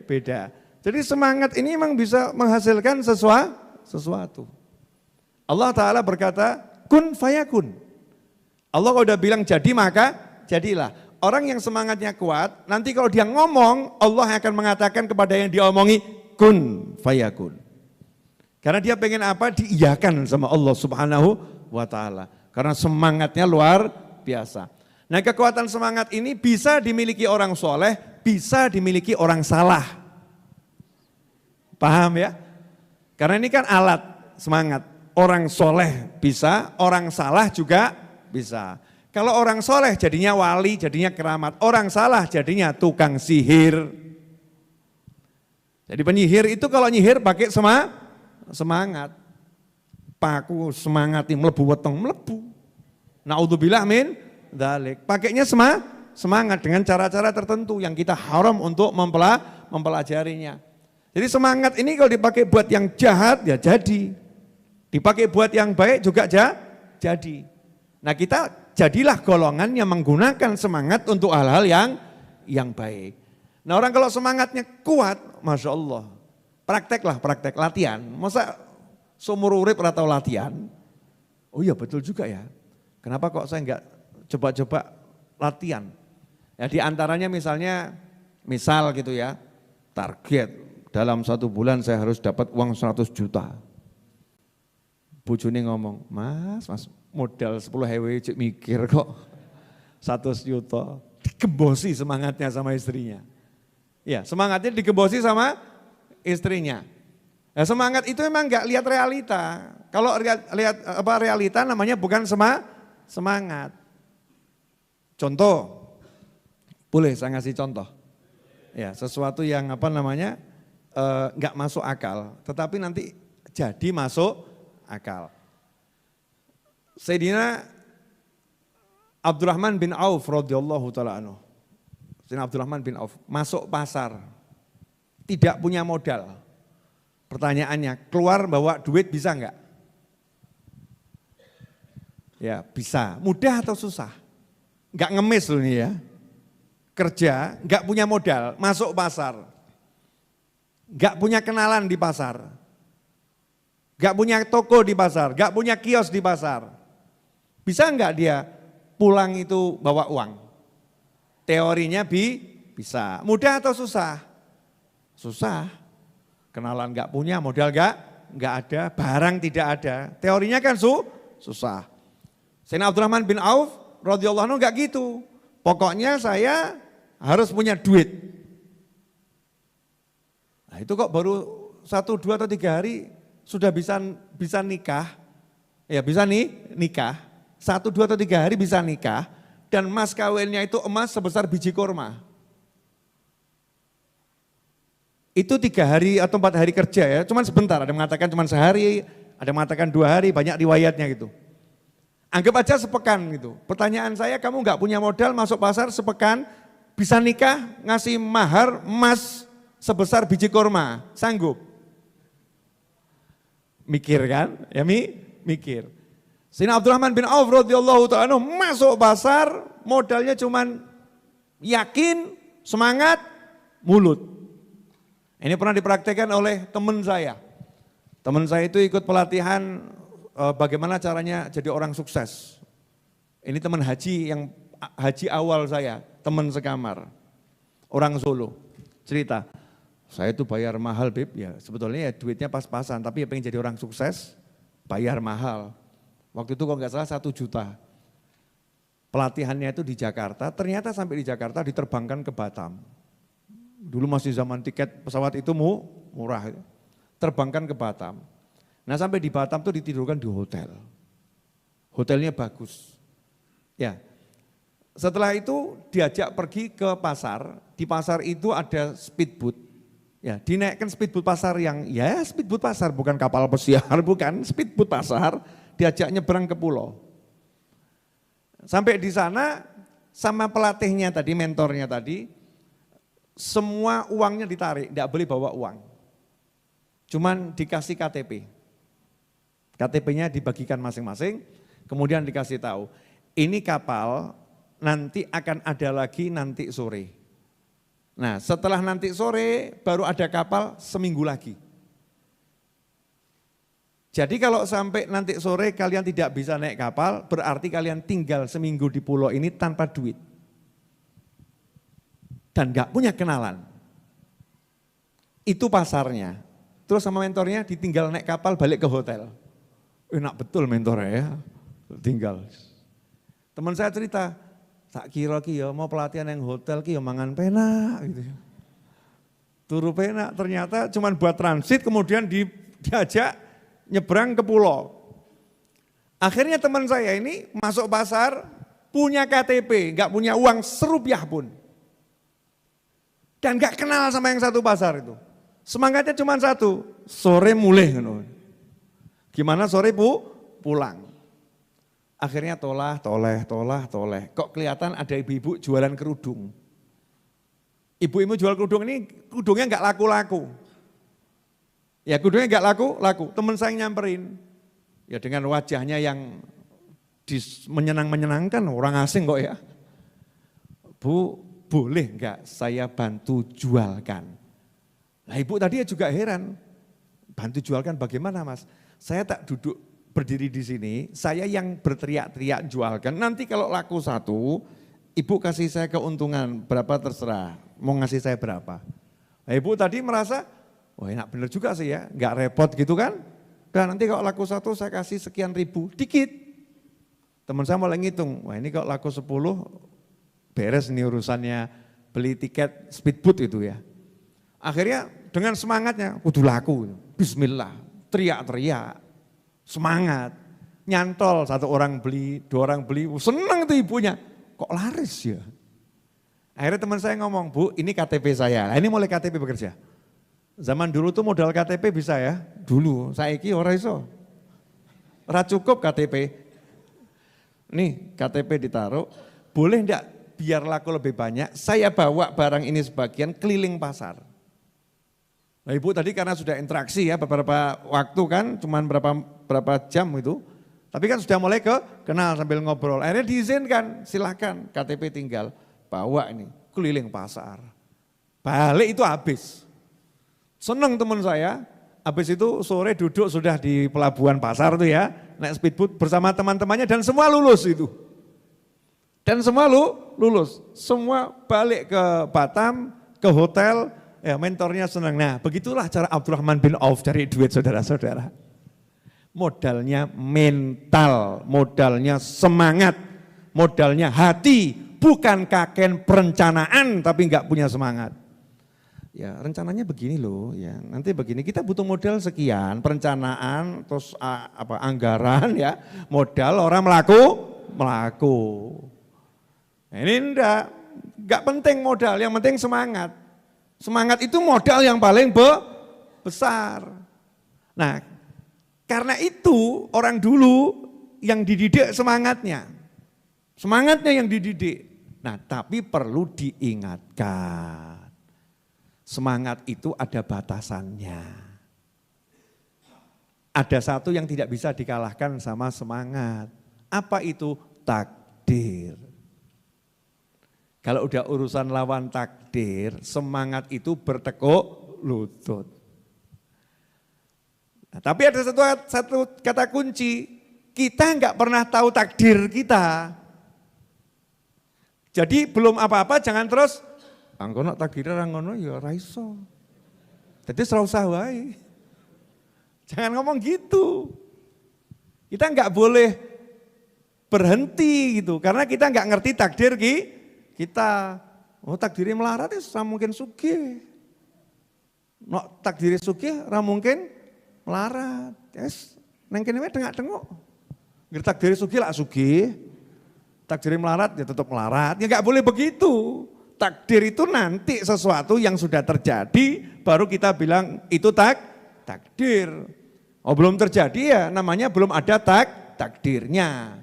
beda. Jadi semangat ini memang bisa menghasilkan sesuatu. Allah Ta'ala berkata, kun fayakun. Allah kalau udah bilang jadi maka jadilah. Orang yang semangatnya kuat, nanti kalau dia ngomong, Allah akan mengatakan kepada yang dia omongi, kun fayakun. Karena dia pengen apa? Diiyakan sama Allah Subhanahu wa Ta'ala. Karena semangatnya luar biasa. Nah kekuatan semangat ini bisa dimiliki orang soleh, bisa dimiliki orang salah. Paham ya? Karena ini kan alat semangat. Orang soleh bisa, orang salah juga bisa. Kalau orang soleh jadinya wali, jadinya keramat. Orang salah jadinya tukang sihir. Jadi penyihir itu kalau nyihir pakai semangat. Paku semangati melebu weteng, melebu. Naudzubillah min dzalik. Pakainya semangat dengan cara-cara tertentu yang kita haram untuk mempelajarinya. Jadi semangat ini kalau dipakai buat yang jahat ya jadi. Dipakai buat yang baik juga jadi. Nah kita jadilah golongan yang menggunakan semangat untuk hal-hal yang baik. Nah orang kalau semangatnya kuat, Masya Allah. Praktek latihan. Masa seumur urip atau latihan? Oh iya betul juga ya. Kenapa kok saya enggak coba-coba latihan? Ya di antaranya misal gitu ya, target. Dalam 1 bulan saya harus dapat uang 100 juta. Bojone ngomong, mas modal 10 hewe cek mikir kok 100 juta. Digembosi semangatnya sama istrinya. Ya semangatnya digembosi sama istrinya. Nah, semangat itu memang enggak lihat realita. Kalau lihat realita namanya bukan semangat. Contoh, boleh saya ngasih contoh? Ya, sesuatu yang nggak masuk akal, tetapi nanti jadi masuk akal. Sayyidina Abdurrahman bin Auf radhiyallahu taala anhu. Sayyidina Abdurrahman bin Auf masuk pasar, tidak punya modal. Pertanyaannya, keluar bawa duit bisa enggak? Ya bisa, mudah atau susah? Enggak ngemis loh nih ya. Kerja, enggak punya modal, masuk pasar. Enggak punya kenalan di pasar. Enggak punya toko di pasar, enggak punya kios di pasar. Bisa enggak dia pulang itu bawa uang? Teorinya bisa. Mudah atau susah? Susah. Kenalan enggak punya, modal enggak ada, barang tidak ada. Teorinya kan susah. Sayyidina Abdurrahman bin Auf radhiyallahu anhu enggak gitu. Pokoknya saya harus punya duit. Nah itu kok baru 1, 2 atau 3 hari sudah bisa nikah. Ya bisa nikah. 1, 2 atau 3 hari bisa nikah. Dan mas kawinnya itu emas sebesar biji kurma. Itu 3 hari atau 4 hari kerja ya, cuman sebentar. Ada yang mengatakan cuman sehari, ada yang mengatakan 2 hari, banyak riwayatnya gitu. Anggap aja sepekan gitu. Pertanyaan saya, kamu nggak punya modal masuk pasar sepekan, bisa nikah ngasih mahar emas sebesar biji kurma, sanggup? Mikir kan? Ya mikir. Sayyidina Abdurrahman bin Auf radhiyallahu ta'ala masuk pasar, modalnya cuman yakin, semangat, mulut. Ini pernah dipraktekkan oleh teman saya. Teman saya itu ikut pelatihan bagaimana caranya jadi orang sukses. Ini teman haji yang haji awal saya, teman sekamar. Orang Solo, cerita, saya itu bayar mahal Bib, ya sebetulnya ya duitnya pas-pasan, tapi ya pengen jadi orang sukses, bayar mahal. Waktu itu kalau nggak salah 1 juta. Pelatihannya itu di Jakarta, ternyata sampai di Jakarta diterbangkan ke Batam. Dulu masih zaman tiket pesawat itu murah, terbangkan ke Batam. Nah sampai di Batam tuh ditidurkan di hotel. Hotelnya bagus. Ya. Setelah itu diajak pergi ke pasar. Di pasar itu ada speedboat. Ya, dinaikkan speedboat pasar yang speedboat pasar, bukan kapal pesiar, bukan speedboat pasar. Diajak nyebrang ke pulau. Sampai di sana sama pelatihnya tadi, mentornya tadi, semua uangnya ditarik, tidak boleh bawa uang. Cuman dikasih KTP. KTP-nya dibagikan masing-masing, kemudian dikasih tahu, ini kapal nanti akan ada lagi nanti sore. Nah setelah nanti sore baru ada kapal seminggu lagi. Jadi kalau sampai nanti sore kalian tidak bisa naik kapal, berarti kalian tinggal seminggu di pulau ini tanpa duit. Dan gak punya kenalan. Itu pasarnya. Terus sama mentornya ditinggal naik kapal balik ke hotel. Enak betul mentornya ya, tinggal. Teman saya cerita, tak kira ki ya mau pelatihan yang hotel ki ya mangan penak gitu ya. Turu penak, ternyata cuman buat transit kemudian diajak nyebrang ke pulau. Akhirnya teman saya ini masuk pasar, punya KTP, gak punya uang serupiah pun. Dan gak kenal sama yang satu pasar itu. Semangatnya cuma satu, sore mulai. Gimana sore pulang. Akhirnya toleh. Kok kelihatan ada ibu-ibu jualan kerudung. Ibu-ibu jual kerudung ini, kerudungnya gak laku-laku. Ya kerudungnya gak laku. Teman saya nyamperin. Ya dengan wajahnya yang menyenangkan, orang asing kok ya. Bu, boleh enggak saya bantu jualkan? Nah ibu tadi juga heran, bantu jualkan bagaimana mas? Saya tak duduk berdiri di sini, saya yang berteriak-teriak jualkan. Nanti kalau laku 1, ibu kasih saya keuntungan berapa terserah, mau ngasih saya berapa. Nah ibu tadi merasa, wah enak bener juga sih ya, enggak repot gitu kan. Dan nanti kalau laku 1 saya kasih sekian ribu, dikit. Teman saya mulai ngitung, wah ini kalau laku 10, beres nih urusannya beli tiket speedboat itu ya. Akhirnya dengan semangatnya, kudu laku, bismillah, teriak-teriak, semangat. nyantol, satu orang beli, dua orang beli, senang itu ibunya. Kok laris ya? Akhirnya teman saya ngomong, Bu ini KTP saya, nah, ini mulai KTP bekerja. Zaman dulu tuh modal KTP bisa ya, dulu, saiki ora iso. Ora cukup KTP. Nih KTP ditaruh, boleh enggak biar laku lebih banyak, saya bawa barang ini sebagian keliling pasar. Nah Ibu tadi karena sudah interaksi ya beberapa waktu kan, cuman berapa jam itu. Tapi kan sudah mulai kenal sambil ngobrol. Akhirnya diizinkan, silakan KTP tinggal. Bawa ini, keliling pasar. Balik itu habis. Seneng teman saya, habis itu sore duduk sudah di pelabuhan pasar tuh ya. Naik speedboat bersama teman-temannya dan semua lulus itu. Dan semua lulus. Semua balik ke Batam, ke hotel, ya mentornya senang. Nah begitulah cara Abdurrahman bin Auf cari duit saudara-saudara. Modalnya mental, modalnya semangat, modalnya hati, bukan kaken perencanaan tapi enggak punya semangat. Ya rencananya begini loh, ya nanti begini kita butuh modal sekian, perencanaan, terus anggaran ya, modal orang melaku. Nah, ini enggak penting modal, yang penting semangat. Semangat itu modal yang paling besar. Nah, karena itu orang dulu yang dididik semangatnya. Semangatnya yang dididik. Nah tapi perlu diingatkan. Semangat itu ada batasannya. Ada satu yang tidak bisa dikalahkan sama semangat. Apa itu? Takdir. Kalau udah urusan lawan takdir, semangat itu bertekuk lutut. Nah, tapi ada satu kata kunci, kita enggak pernah tahu takdir kita. Jadi belum apa-apa jangan terus, angkono takdirnya rangono ya raiso. Jadi ora usah wae. Jangan ngomong gitu. Kita enggak boleh berhenti gitu, karena kita enggak ngerti takdir kita. Oh takdirnya melarat ya mungkin sugih. No, takdirnya sugih ora mungkin melarat, yes, neng kene wae tengok-tengok. Ngerti takdir sugih lak sugih, takdir melarat ya tetap melarat. Ya enggak boleh begitu. Takdir itu nanti sesuatu yang sudah terjadi baru kita bilang itu takdir. Oh belum terjadi ya namanya belum ada takdirnya.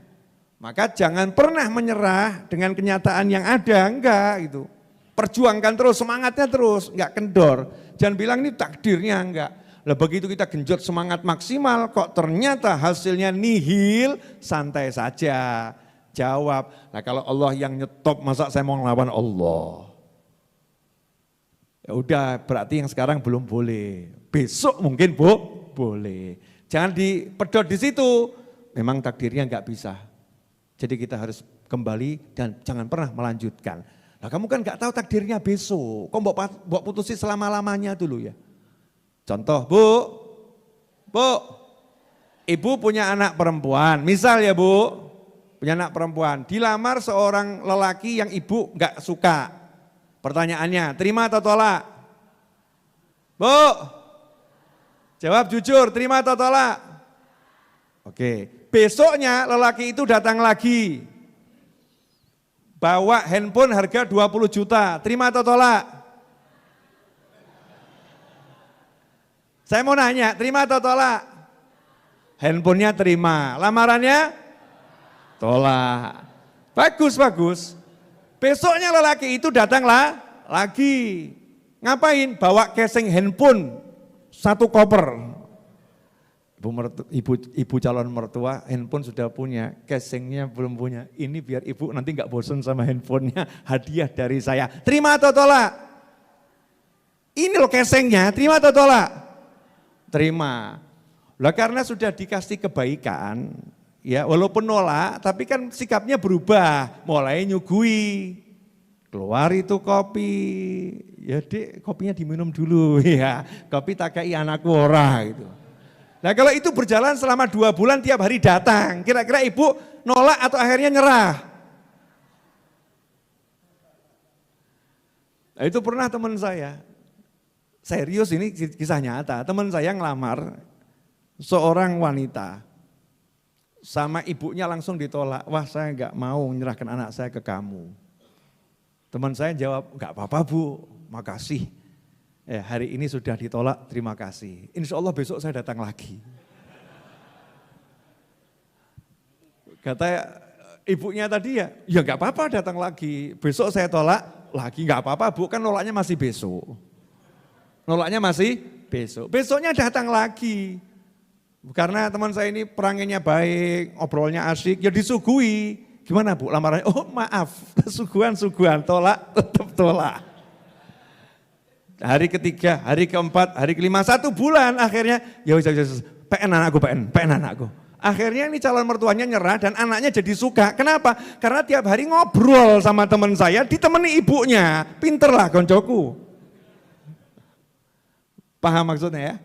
Maka jangan pernah menyerah dengan kenyataan yang ada, enggak gitu. Perjuangkan terus, semangatnya terus, enggak kendor. Jangan bilang ini takdirnya, enggak. Lah begitu kita genjot semangat maksimal kok ternyata hasilnya nihil, santai saja. Jawab, nah kalau Allah yang nyetop masa saya mau ngelawan Allah. Ya udah berarti yang sekarang belum boleh, besok mungkin boleh. Jangan dipedot di situ, memang takdirnya enggak bisa. Jadi kita harus kembali dan jangan pernah melanjutkan. Nah kamu kan enggak tahu takdirnya besok, kok mbok putusin selama-lamanya dulu ya. Contoh, Bu, ibu punya anak perempuan, misal ya Bu, punya anak perempuan, dilamar seorang lelaki yang ibu enggak suka. Pertanyaannya, terima atau tolak? Bu, jawab jujur, terima atau tolak? Oke, besoknya lelaki itu datang lagi, bawa handphone harga 20 juta, terima atau tolak? Saya mau nanya, terima atau tolak? Handphonenya terima, lamarannya tolak. Bagus. Besoknya lelaki itu datanglah lagi. Ngapain? Bawa casing handphone 1 koper. Ibu calon mertua handphone sudah punya, casingnya belum punya. Ini biar ibu nanti enggak bosan sama handphonenya, hadiah dari saya. Terima atau tolak? Ini loh casingnya, terima atau tolak? Terima. Lah karena sudah dikasih kebaikan, ya walaupun nolak, tapi kan sikapnya berubah, mulai nyugui. Keluar itu kopi, ya Dek kopinya diminum dulu ya, kopi tak kei anakku ora gitu. Nah kalau itu berjalan selama 2 bulan tiap hari datang, kira-kira ibu nolak atau akhirnya nyerah? Nah, itu pernah teman saya. Serius ini kisah nyata, teman saya ngelamar seorang wanita. sama ibunya langsung ditolak. Wah, saya enggak mau menyerahkan anak saya ke kamu. Teman saya jawab, enggak apa-apa Bu, makasih. Hari ini sudah ditolak, terima kasih. Insya Allah besok saya datang lagi. Kata ibunya tadi ya enggak apa-apa datang lagi. Besok saya tolak lagi, enggak apa-apa Bu, kan nolaknya masih besok. Nolaknya masih besok. Besoknya datang lagi. Karena teman saya ini perangannya baik, obrolnya asik, ya disuguhi. Gimana Bu lamarannya? Oh maaf, suguhan, tolak, tetap tolak. Hari ketiga, hari keempat, hari kelima, 1 bulan akhirnya, ya PN anakku. Akhirnya ini calon mertuanya nyerah dan anaknya jadi suka. Kenapa? Karena tiap hari ngobrol sama teman saya, ditemani ibunya. Pinter lah koncoku. Paham maksudnya ya?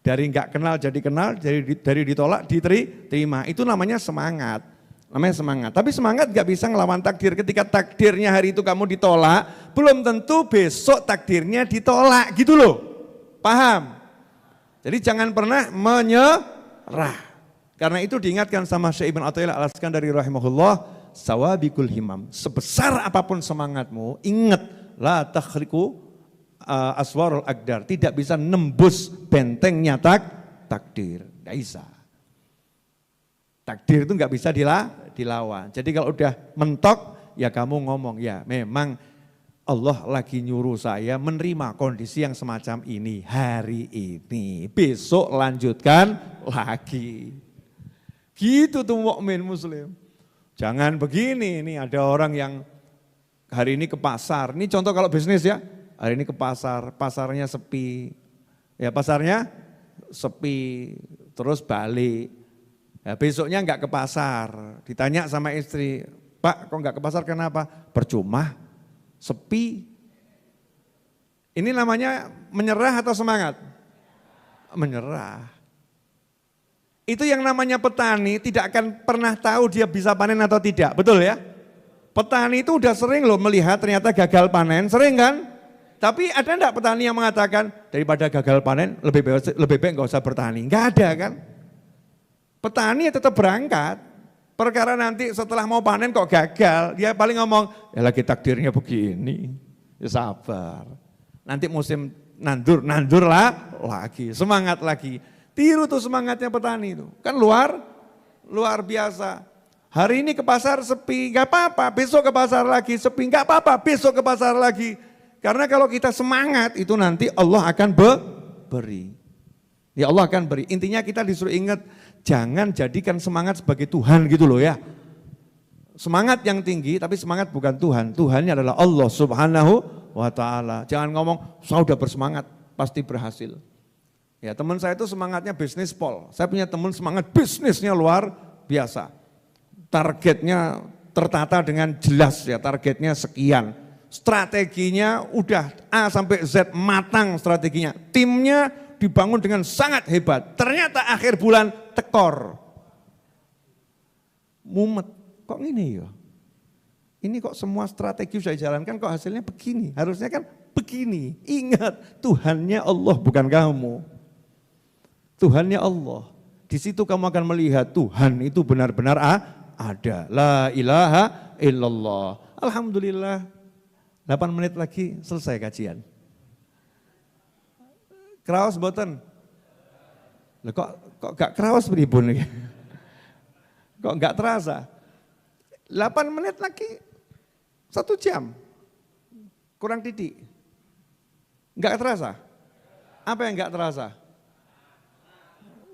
Dari enggak kenal jadi kenal, dari ditolak diterima. Itu namanya semangat. Tapi semangat enggak bisa ngelawan takdir. Ketika takdirnya hari itu kamu ditolak, belum tentu besok takdirnya ditolak gitu loh. Paham? Jadi jangan pernah menyerah. Karena itu diingatkan sama Syekh Ibn Athaillah Al-Iskandari rahimahullah, sawabikul himam. Sebesar apapun semangatmu, ingat la takhriqu aswarul aqdar, tidak bisa nembus bentengnya takdir, tidak bisa. Takdir itu nggak bisa dilawan. Jadi kalau udah mentok, ya kamu ngomong, ya memang Allah lagi nyuruh saya menerima kondisi yang semacam ini hari ini. Besok lanjutkan lagi. Gitu tuh mukmin muslim. Jangan begini, ini ada orang yang hari ini ke pasar. Ini contoh kalau bisnis ya. Hari ini ke pasar, pasarnya sepi. Ya pasarnya sepi, terus balik. Ya, besoknya enggak ke pasar. Ditanya sama istri, Pak kok enggak ke pasar kenapa? Percuma, sepi. Ini namanya menyerah atau semangat? Menyerah. Itu yang namanya petani tidak akan pernah tahu dia bisa panen atau tidak, betul ya? Petani itu udah sering loh melihat ternyata gagal panen, sering kan? Tapi ada enggak petani yang mengatakan daripada gagal panen lebih baik enggak usah bertani? Enggak ada kan? Petani tetap berangkat. Perkara nanti setelah mau panen kok gagal, dia paling ngomong, ya lagi takdirnya begini. Ya sabar. Nanti musim nandur lagi, semangat lagi. Tiru tuh semangatnya petani itu. Kan luar biasa. Hari ini ke pasar sepi, enggak apa-apa, besok ke pasar lagi sepi, enggak apa-apa, besok ke pasar lagi. Karena kalau kita semangat itu nanti Allah akan beri. Ya Allah akan beri. Intinya kita disuruh ingat, jangan jadikan semangat sebagai Tuhan gitu loh ya. Semangat yang tinggi tapi semangat bukan Tuhan. Tuhannya adalah Allah Subhanahu wa ta'ala. Jangan ngomong, saya udah bersemangat, pasti berhasil. Ya teman saya itu semangatnya bisnis pol. Saya punya teman semangat bisnisnya luar biasa. Targetnya tertata dengan jelas ya, targetnya sekian. Strateginya udah A sampai Z matang strateginya. Timnya dibangun dengan sangat hebat. Ternyata akhir bulan tekor. Mumet, kok ini ya? Ini kok semua strategi sudah dijalankan kok hasilnya begini. Harusnya kan begini. Ingat Tuhannya Allah bukan kamu. Tuhannya Allah. Di situ kamu akan melihat Tuhan itu benar-benar ada. La ilaha illallah. Alhamdulillah. 8 menit lagi selesai kajian. Kraos boten? Loh kok gak kraos pripun iki? Kok gak terasa? 8 menit lagi 1 jam. Kurang titik. Gak terasa? Apa yang gak terasa?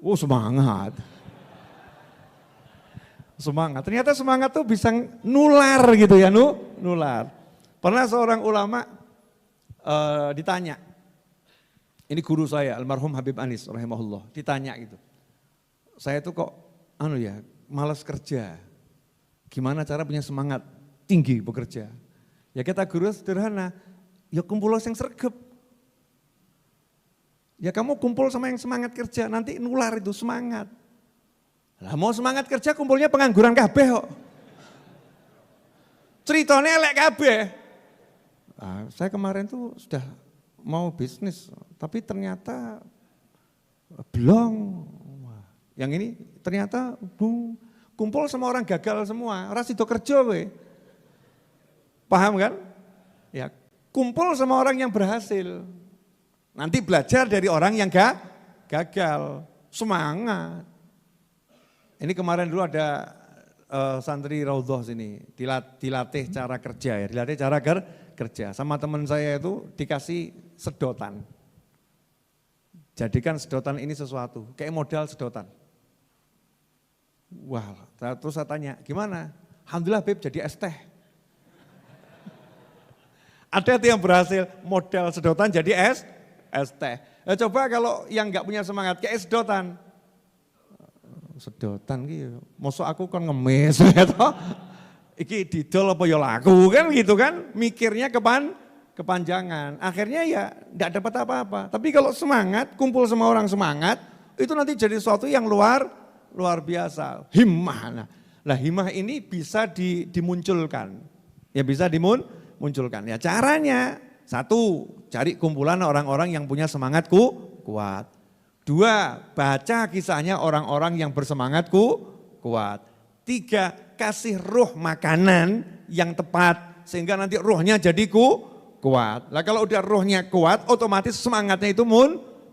Oh semangat. Semangat. Ternyata semangat tuh bisa nular gitu ya, nular. Pernah seorang ulama ditanya, ini guru saya almarhum Habib Anis rahimahullah, ditanya gitu. Saya tuh kok malas kerja. Gimana cara punya semangat tinggi bekerja? Ya kita guru sederhana, ya kumpul yang sergep. Ya kamu kumpul sama yang semangat kerja, nanti nular itu semangat. Lah mau semangat kerja kumpulnya pengangguran kabeh kok. Ceritanya elek kabeh. Nah, saya kemarin tuh sudah mau bisnis, tapi ternyata belum. Yang ini Ternyata kumpul sama orang gagal semua, ora sido kerja kowe. Paham kan? Ya, kumpul sama orang yang berhasil. Nanti belajar dari orang yang gagal, semangat. Ini kemarin dulu ada santri Raudhah sini, dilatih cara kerja ya, dilatih cara kerja. Sama teman saya itu dikasih sedotan. Jadikan sedotan ini sesuatu, kayak modal sedotan. Wah, terus saya tanya, gimana? Alhamdulillah Beb jadi es teh. Ada tuh yang berhasil modal sedotan jadi es teh. Ya, coba kalau yang nggak punya semangat kayak sedotan. Sedotan gitu, mosok aku kan ngemis gitu. Iki didol apa ya laku kan gitu kan. Mikirnya kepanjangan. Akhirnya ya nggak dapat apa-apa. Tapi kalau semangat, kumpul sama orang semangat, itu nanti jadi sesuatu yang luar biasa. Himmah. Nah himmah ini bisa dimunculkan. Ya bisa dimunculkan. Ya caranya, satu, cari kumpulan orang-orang yang punya semangat kuat. Dua, baca kisahnya orang-orang yang bersemangat kuat. Tiga, kasih ruh makanan yang tepat sehingga nanti ruhnya jadi kuat. Lah kalau udah ruhnya kuat, otomatis semangatnya itu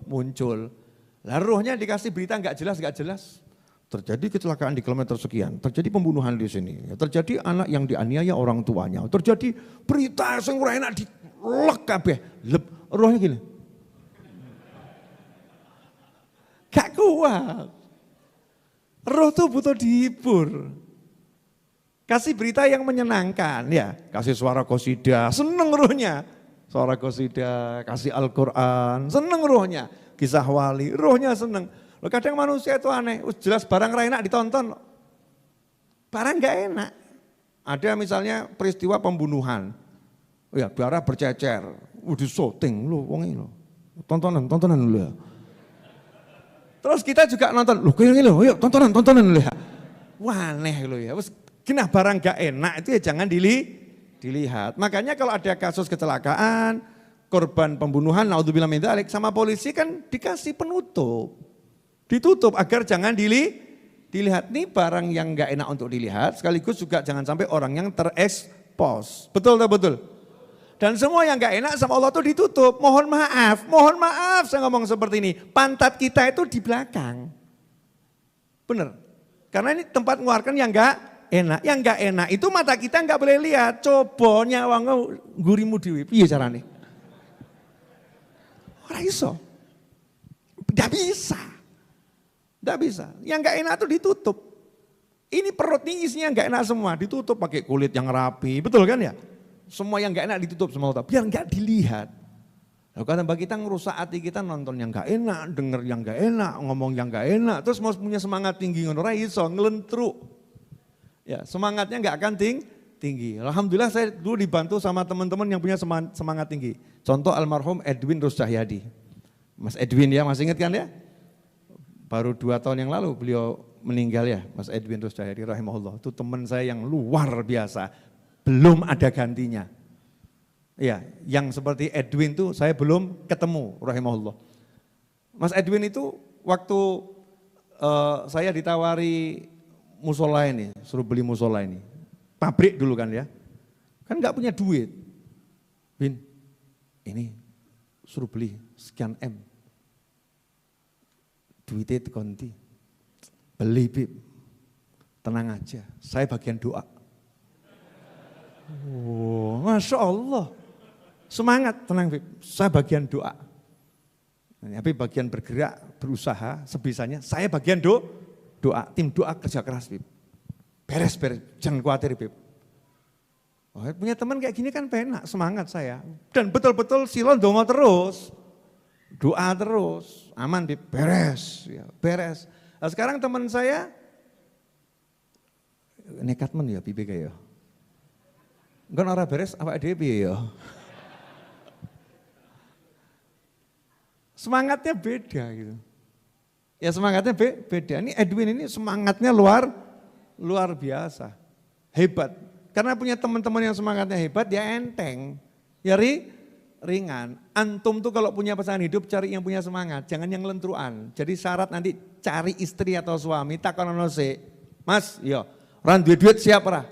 muncul. Lah ruhnya dikasih berita nggak jelas. Terjadi kecelakaan di kilometer sekian, terjadi pembunuhan di sini, terjadi anak yang dianiaya orang tuanya, terjadi berita yang ora enak dilek kabeh. Ruhnya gini. Gak kuat. Roh tuh butuh dihibur. Kasih berita yang menyenangkan ya. Kasih suara qasidah, seneng rohnya. Suara qasidah, kasih Al-Quran, seneng rohnya. Kisah wali, rohnya seneng. Loh, kadang manusia itu aneh, jelas barang ra enak ditonton. Barang gak enak. Ada misalnya peristiwa pembunuhan. Ya darah bercecer, di syuting loh wong ini loh. Tontonan loh ya. Terus kita juga nonton, loh kayak gini loh, yuk tontonan loh ya. Wah aneh loh ya, genah barang gak enak itu ya jangan dilihat. Makanya kalau ada kasus kecelakaan, korban pembunuhan, naudzubillah min dzalik, sama polisi kan dikasih penutup. Ditutup agar jangan dilihat. Nih barang yang gak enak untuk dilihat, sekaligus juga jangan sampai orang yang terekspos. Betul tak betul? Dan semua yang gak enak sama Allah itu ditutup. Mohon maaf saya ngomong seperti ini. Pantat kita itu di belakang. Benar. Karena ini tempat mengeluarkan yang gak enak. Yang gak enak itu mata kita gak boleh lihat. Coba nyawang gurimu dewi. Iya caranya. Ora iso. Gak bisa. Yang gak enak itu ditutup. Ini perut ini isinya gak enak semua. Ditutup pakai kulit yang rapi. Betul kan ya? Semua yang gak enak ditutup semua biar gak dilihat. Lalu kata kita ngerusak hati kita nonton yang gak enak, denger yang gak enak, ngomong yang gak enak. Terus mau punya semangat tinggi, ora iso, ngelentruk. Ya semangatnya gak akan tinggi. Alhamdulillah saya dulu dibantu sama teman-teman yang punya semangat tinggi. Contoh almarhum Edwin Ruscahyadi. Mas Edwin ya, masih ingat kan ya? Baru 2 tahun yang lalu beliau meninggal ya, Mas Edwin Ruscahyadi rahimahullah. Itu teman saya yang luar biasa. Belum ada gantinya. Ya, yang seperti Edwin itu saya belum ketemu rahimahullah. Mas Edwin itu waktu saya ditawari musola ini, suruh beli musola ini. Pabrik dulu kan ya. Kan enggak punya duit. Bin, ini suruh beli sekian M. Duitnya itu konti. Beli Bib. Tenang aja, saya bagian doa. Oh, Masya Allah. Semangat, tenang Bib. Saya bagian doa. Tapi bagian bergerak, berusaha sebisanya. Saya bagian doa. Tim doa kerja keras Bib. Beres. Jangan khawatir Bib. Oh, punya teman kayak gini kan penak, semangat saya. Dan betul-betul silon dongo terus. Doa terus. Aman Bib, beres. Beres. Nah, sekarang teman saya, nekat men ya Bib kayak ya. Enggak ora beres apa dhewe ya. Semangatnya beda gitu. Ya semangatnya beda. Ini Edwin ini semangatnya luar biasa. Hebat. Karena punya teman-teman yang semangatnya hebat, dia enteng. Ya ringan. Antum tuh kalau punya pasangan hidup cari yang punya semangat, jangan yang lentruan. Jadi syarat nanti cari istri atau suami takonono sik. Mas, yo, ora duwe duit siap ora?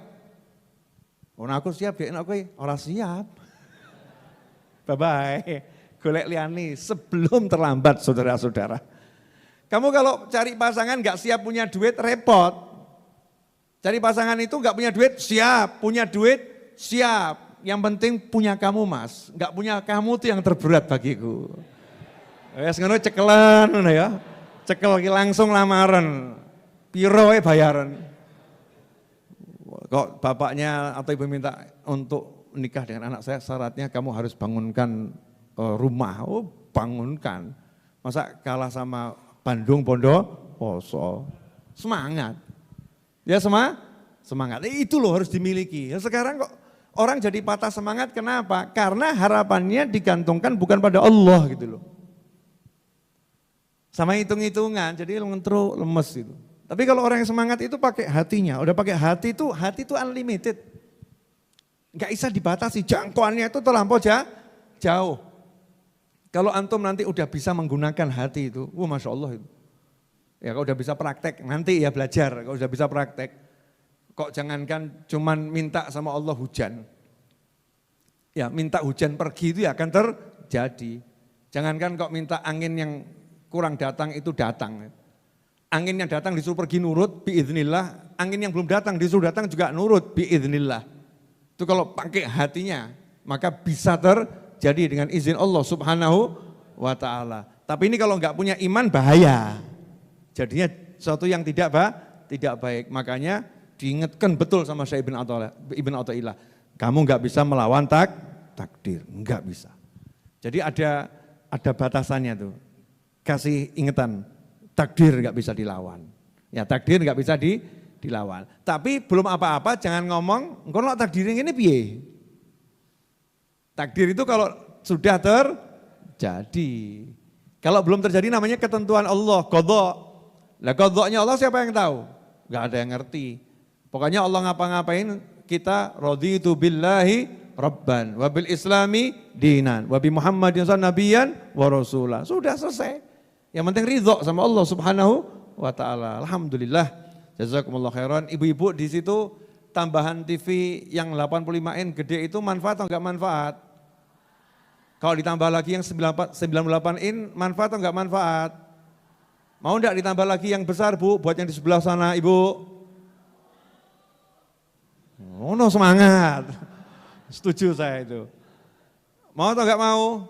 Ono aku siap, dhek aku ora siap. Bye bye. Golek liyane sebelum terlambat saudara-saudara. Kamu kalau cari pasangan nggak siap punya duit repot. Cari pasangan itu nggak punya duit siap, punya duit siap. Yang penting punya kamu mas, nggak punya kamu tuh yang terberat bagiku. Wes ngono cekelan ngono ya. Cekel langsung lamaran. Piro bayaran. Kok bapaknya atau ibu minta untuk menikah dengan anak saya syaratnya kamu harus bangunkan rumah. Oh, bangunkan. Masa kalah sama Bandung Bondowoso. Semangat. Ya semangat. Itu loh harus dimiliki. Ya sekarang kok orang jadi patah semangat, kenapa? Karena harapannya digantungkan bukan pada Allah gitu loh. Sama hitung-hitungan, jadi lemes gitu. Tapi kalau orang yang semangat itu pakai hatinya, udah pakai hati itu unlimited. Gak bisa dibatasi, jangkauannya itu terlampau jauh. Kalau antum nanti udah bisa menggunakan hati itu, Masya Allah itu. Ya kalau udah bisa praktek, nanti ya belajar, kalau udah bisa praktek. Kok jangankan cuman minta sama Allah hujan. Ya minta hujan pergi itu ya akan terjadi. Jangankan kok minta angin yang kurang datang itu datang. Angin yang datang disuruh pergi nurut biiznillah. Angin yang belum datang disuruh datang juga nurut biiznillah. Itu kalau pakai hatinya maka bisa terjadi dengan izin Allah subhanahu wa ta'ala. Tapi ini kalau enggak punya iman bahaya. Jadinya sesuatu yang tidak baik. Makanya diingatkan betul sama Syekh Ibn Athaillah. Kamu enggak bisa melawan takdir, enggak bisa. Jadi ada batasannya tuh. Kasih ingatan, takdir enggak bisa dilawan. Ya takdir enggak bisa dilawan. Tapi belum apa-apa jangan ngomong, engko nek takdir ngene piye? Takdir itu kalau sudah terjadi. Kalau belum terjadi namanya ketentuan Allah, qadha. Lah qadhanya Allah siapa yang tahu? Enggak ada yang ngerti. Pokoknya Allah ngapa-ngapain kita raditu billahi rabban wa bil islami dinan wa bi Muhammadin nabiyyan wa rasulah. Sudah selesai. Yang penting ridho sama Allah Subhanahu wa taala. Alhamdulillah. Jazakumullah khairan. Ibu-ibu di situ tambahan TV yang 85 in gede itu manfaat atau enggak manfaat? Kalau ditambah lagi yang 98 in manfaat atau enggak manfaat? Mau enggak ditambah lagi yang besar Bu buat yang di sebelah sana Ibu? Oh no semangat, setuju saya itu. Mau atau enggak mau?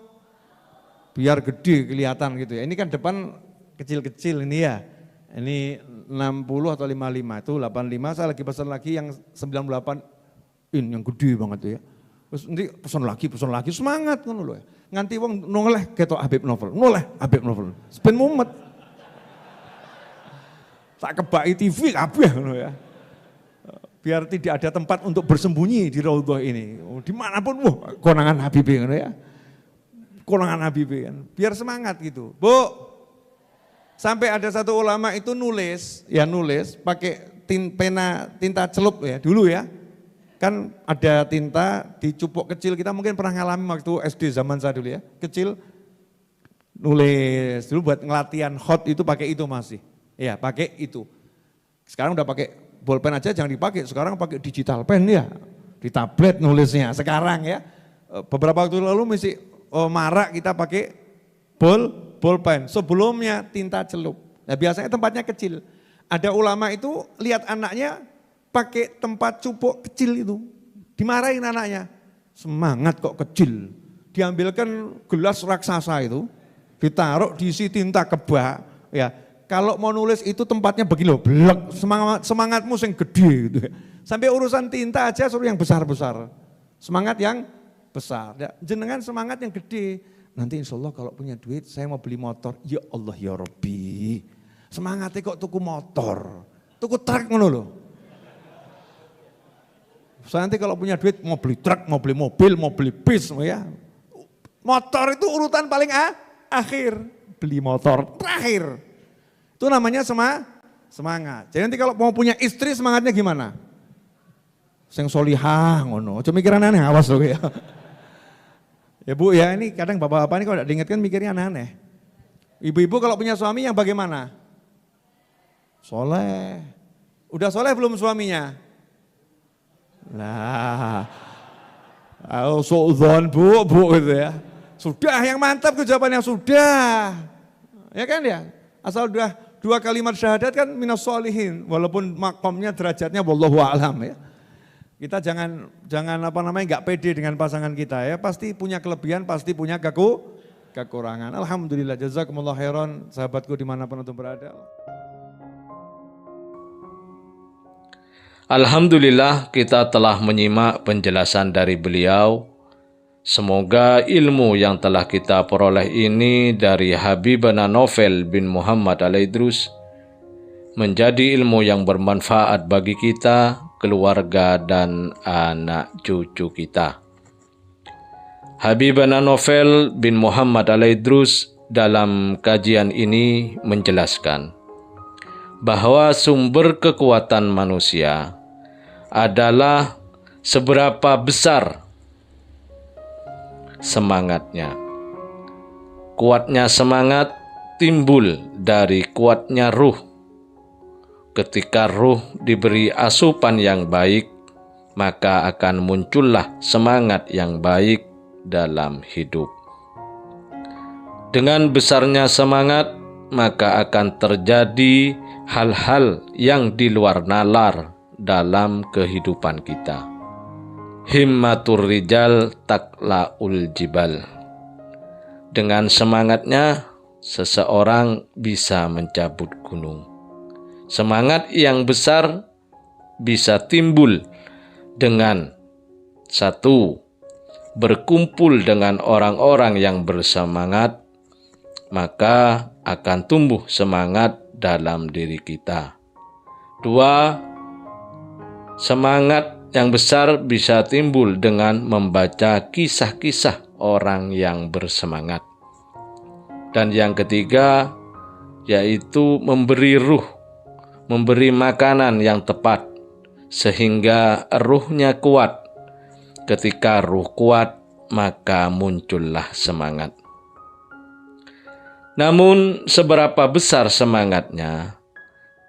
Biar gede kelihatan gitu ya. Ini kan depan kecil-kecil ini ya. Ini 60 atau 55 itu 85. Saya lagi pesan lagi yang 98 in yang gede banget tuh ya. Terus nanti pesan lagi semangat ngono lho ya. Nganti wong noleh ketok Habib Novel, Sepen mumet. Tak kebaki TV kabeh ngono ya. Biar tidak ada tempat untuk bersembunyi di raudhah ini. Dimanapun, konangan Habib kan ya. Konangan Habib kan. Biar semangat gitu. Bu, sampai ada satu ulama itu nulis pakai tinta celup ya dulu ya. Kan ada tinta di cupok kecil, kita mungkin pernah ngalami waktu SD zaman saya dulu ya. Kecil, nulis dulu buat ngelatihan hot itu pakai itu masih. Ya pakai itu. Sekarang udah pakai bolpen aja jangan dipakai, sekarang pakai digital pen ya, di tablet nulisnya sekarang ya. Beberapa waktu lalu mesti marak kita pakai bolpen, sebelumnya tinta celup. Nah biasanya tempatnya kecil. Ada ulama itu lihat anaknya pakai tempat cupok kecil itu, dimarahin anaknya. Semangat kok kecil, diambilkan gelas raksasa itu, ditaruh diisi tinta kebak ya. Kalau mau nulis itu tempatnya begini loh, blek, semangatmu yang gede gitu ya. Sampai urusan tinta aja suruh yang besar-besar. Semangat yang besar. Ya, jenengan semangat yang gede. Nanti insya Allah kalau punya duit saya mau beli motor. Ya Allah ya Rabbi. Semangatnya kok tuku motor. Tuku truk ngono loh. Saya nanti kalau punya duit mau beli truk, mau beli mobil, mau beli bis ya. Motor itu urutan paling akhir. Beli motor terakhir. Itu namanya semangat. Jadi nanti kalau mau punya istri semangatnya gimana? Sing solihah ngono. Cuma mikiran aneh awas loh ya. Ya Bu ya, ini kadang bapak-bapak ini kalau tidak diingatkan mikirnya aneh-aneh. Ibu-ibu kalau punya suami yang bagaimana? Soleh. Udah soleh belum suaminya? Lah, suudzon bu gitu ya. Sudah, yang mantap tuh jawabannya sudah. Ya kan ya, asal udah 2 kalimat syahadat kan minas sholihin. Walaupun makomnya derajatnya wallahu a'lam ya. Kita jangan nggak pede dengan pasangan kita ya. Pasti punya kelebihan, pasti punya kekurangan. Alhamdulillah, jazakumullah khairan sahabatku dimanapun untuk berada. Alhamdulillah kita telah menyimak penjelasan dari beliau. Semoga ilmu yang telah kita peroleh ini dari Habibana Novel bin Muhammad Al-Idrus menjadi ilmu yang bermanfaat bagi kita, keluarga, dan anak cucu kita. Habibana Novel bin Muhammad Al-Idrus dalam kajian ini menjelaskan bahwa sumber kekuatan manusia adalah seberapa besar semangatnya. Kuatnya semangat timbul dari kuatnya ruh. Ketika ruh diberi asupan yang baik, maka akan muncullah semangat yang baik dalam hidup. Dengan besarnya semangat, maka akan terjadi hal-hal yang di luar nalar dalam kehidupan kita. Himmatur rijal takla'ul jibal. Dengan semangatnya, seseorang bisa mencabut gunung. Semangat yang besar bisa timbul dengan satu, berkumpul dengan orang-orang yang bersemangat, maka akan tumbuh semangat dalam diri kita. 2, semangat yang besar bisa timbul dengan membaca kisah-kisah orang yang bersemangat. Dan yang ketiga, yaitu memberi ruh, memberi makanan yang tepat, sehingga ruhnya kuat. Ketika ruh kuat, maka muncullah semangat. Namun, seberapa besar semangatnya,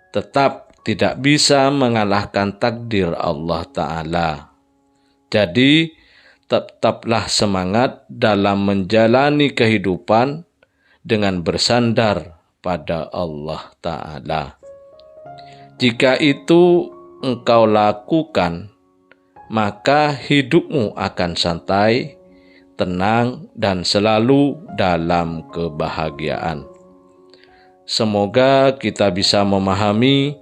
tetap tidak bisa mengalahkan takdir Allah Ta'ala. Jadi, tetaplah semangat dalam menjalani kehidupan dengan bersandar pada Allah Ta'ala. Jika itu engkau lakukan, maka hidupmu akan santai, tenang, dan selalu dalam kebahagiaan. Semoga kita bisa memahami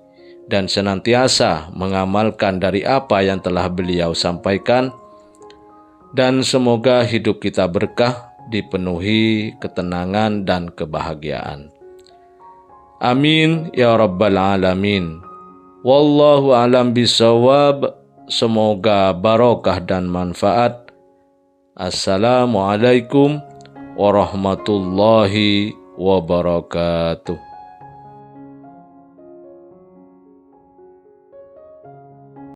dan senantiasa mengamalkan dari apa yang telah beliau sampaikan, dan semoga hidup kita berkah, dipenuhi ketenangan dan kebahagiaan. Amin ya rabbal alamin. Wallahu alam bisawab. Semoga barokah dan manfaat. Assalamualaikum warahmatullahi wabarakatuh.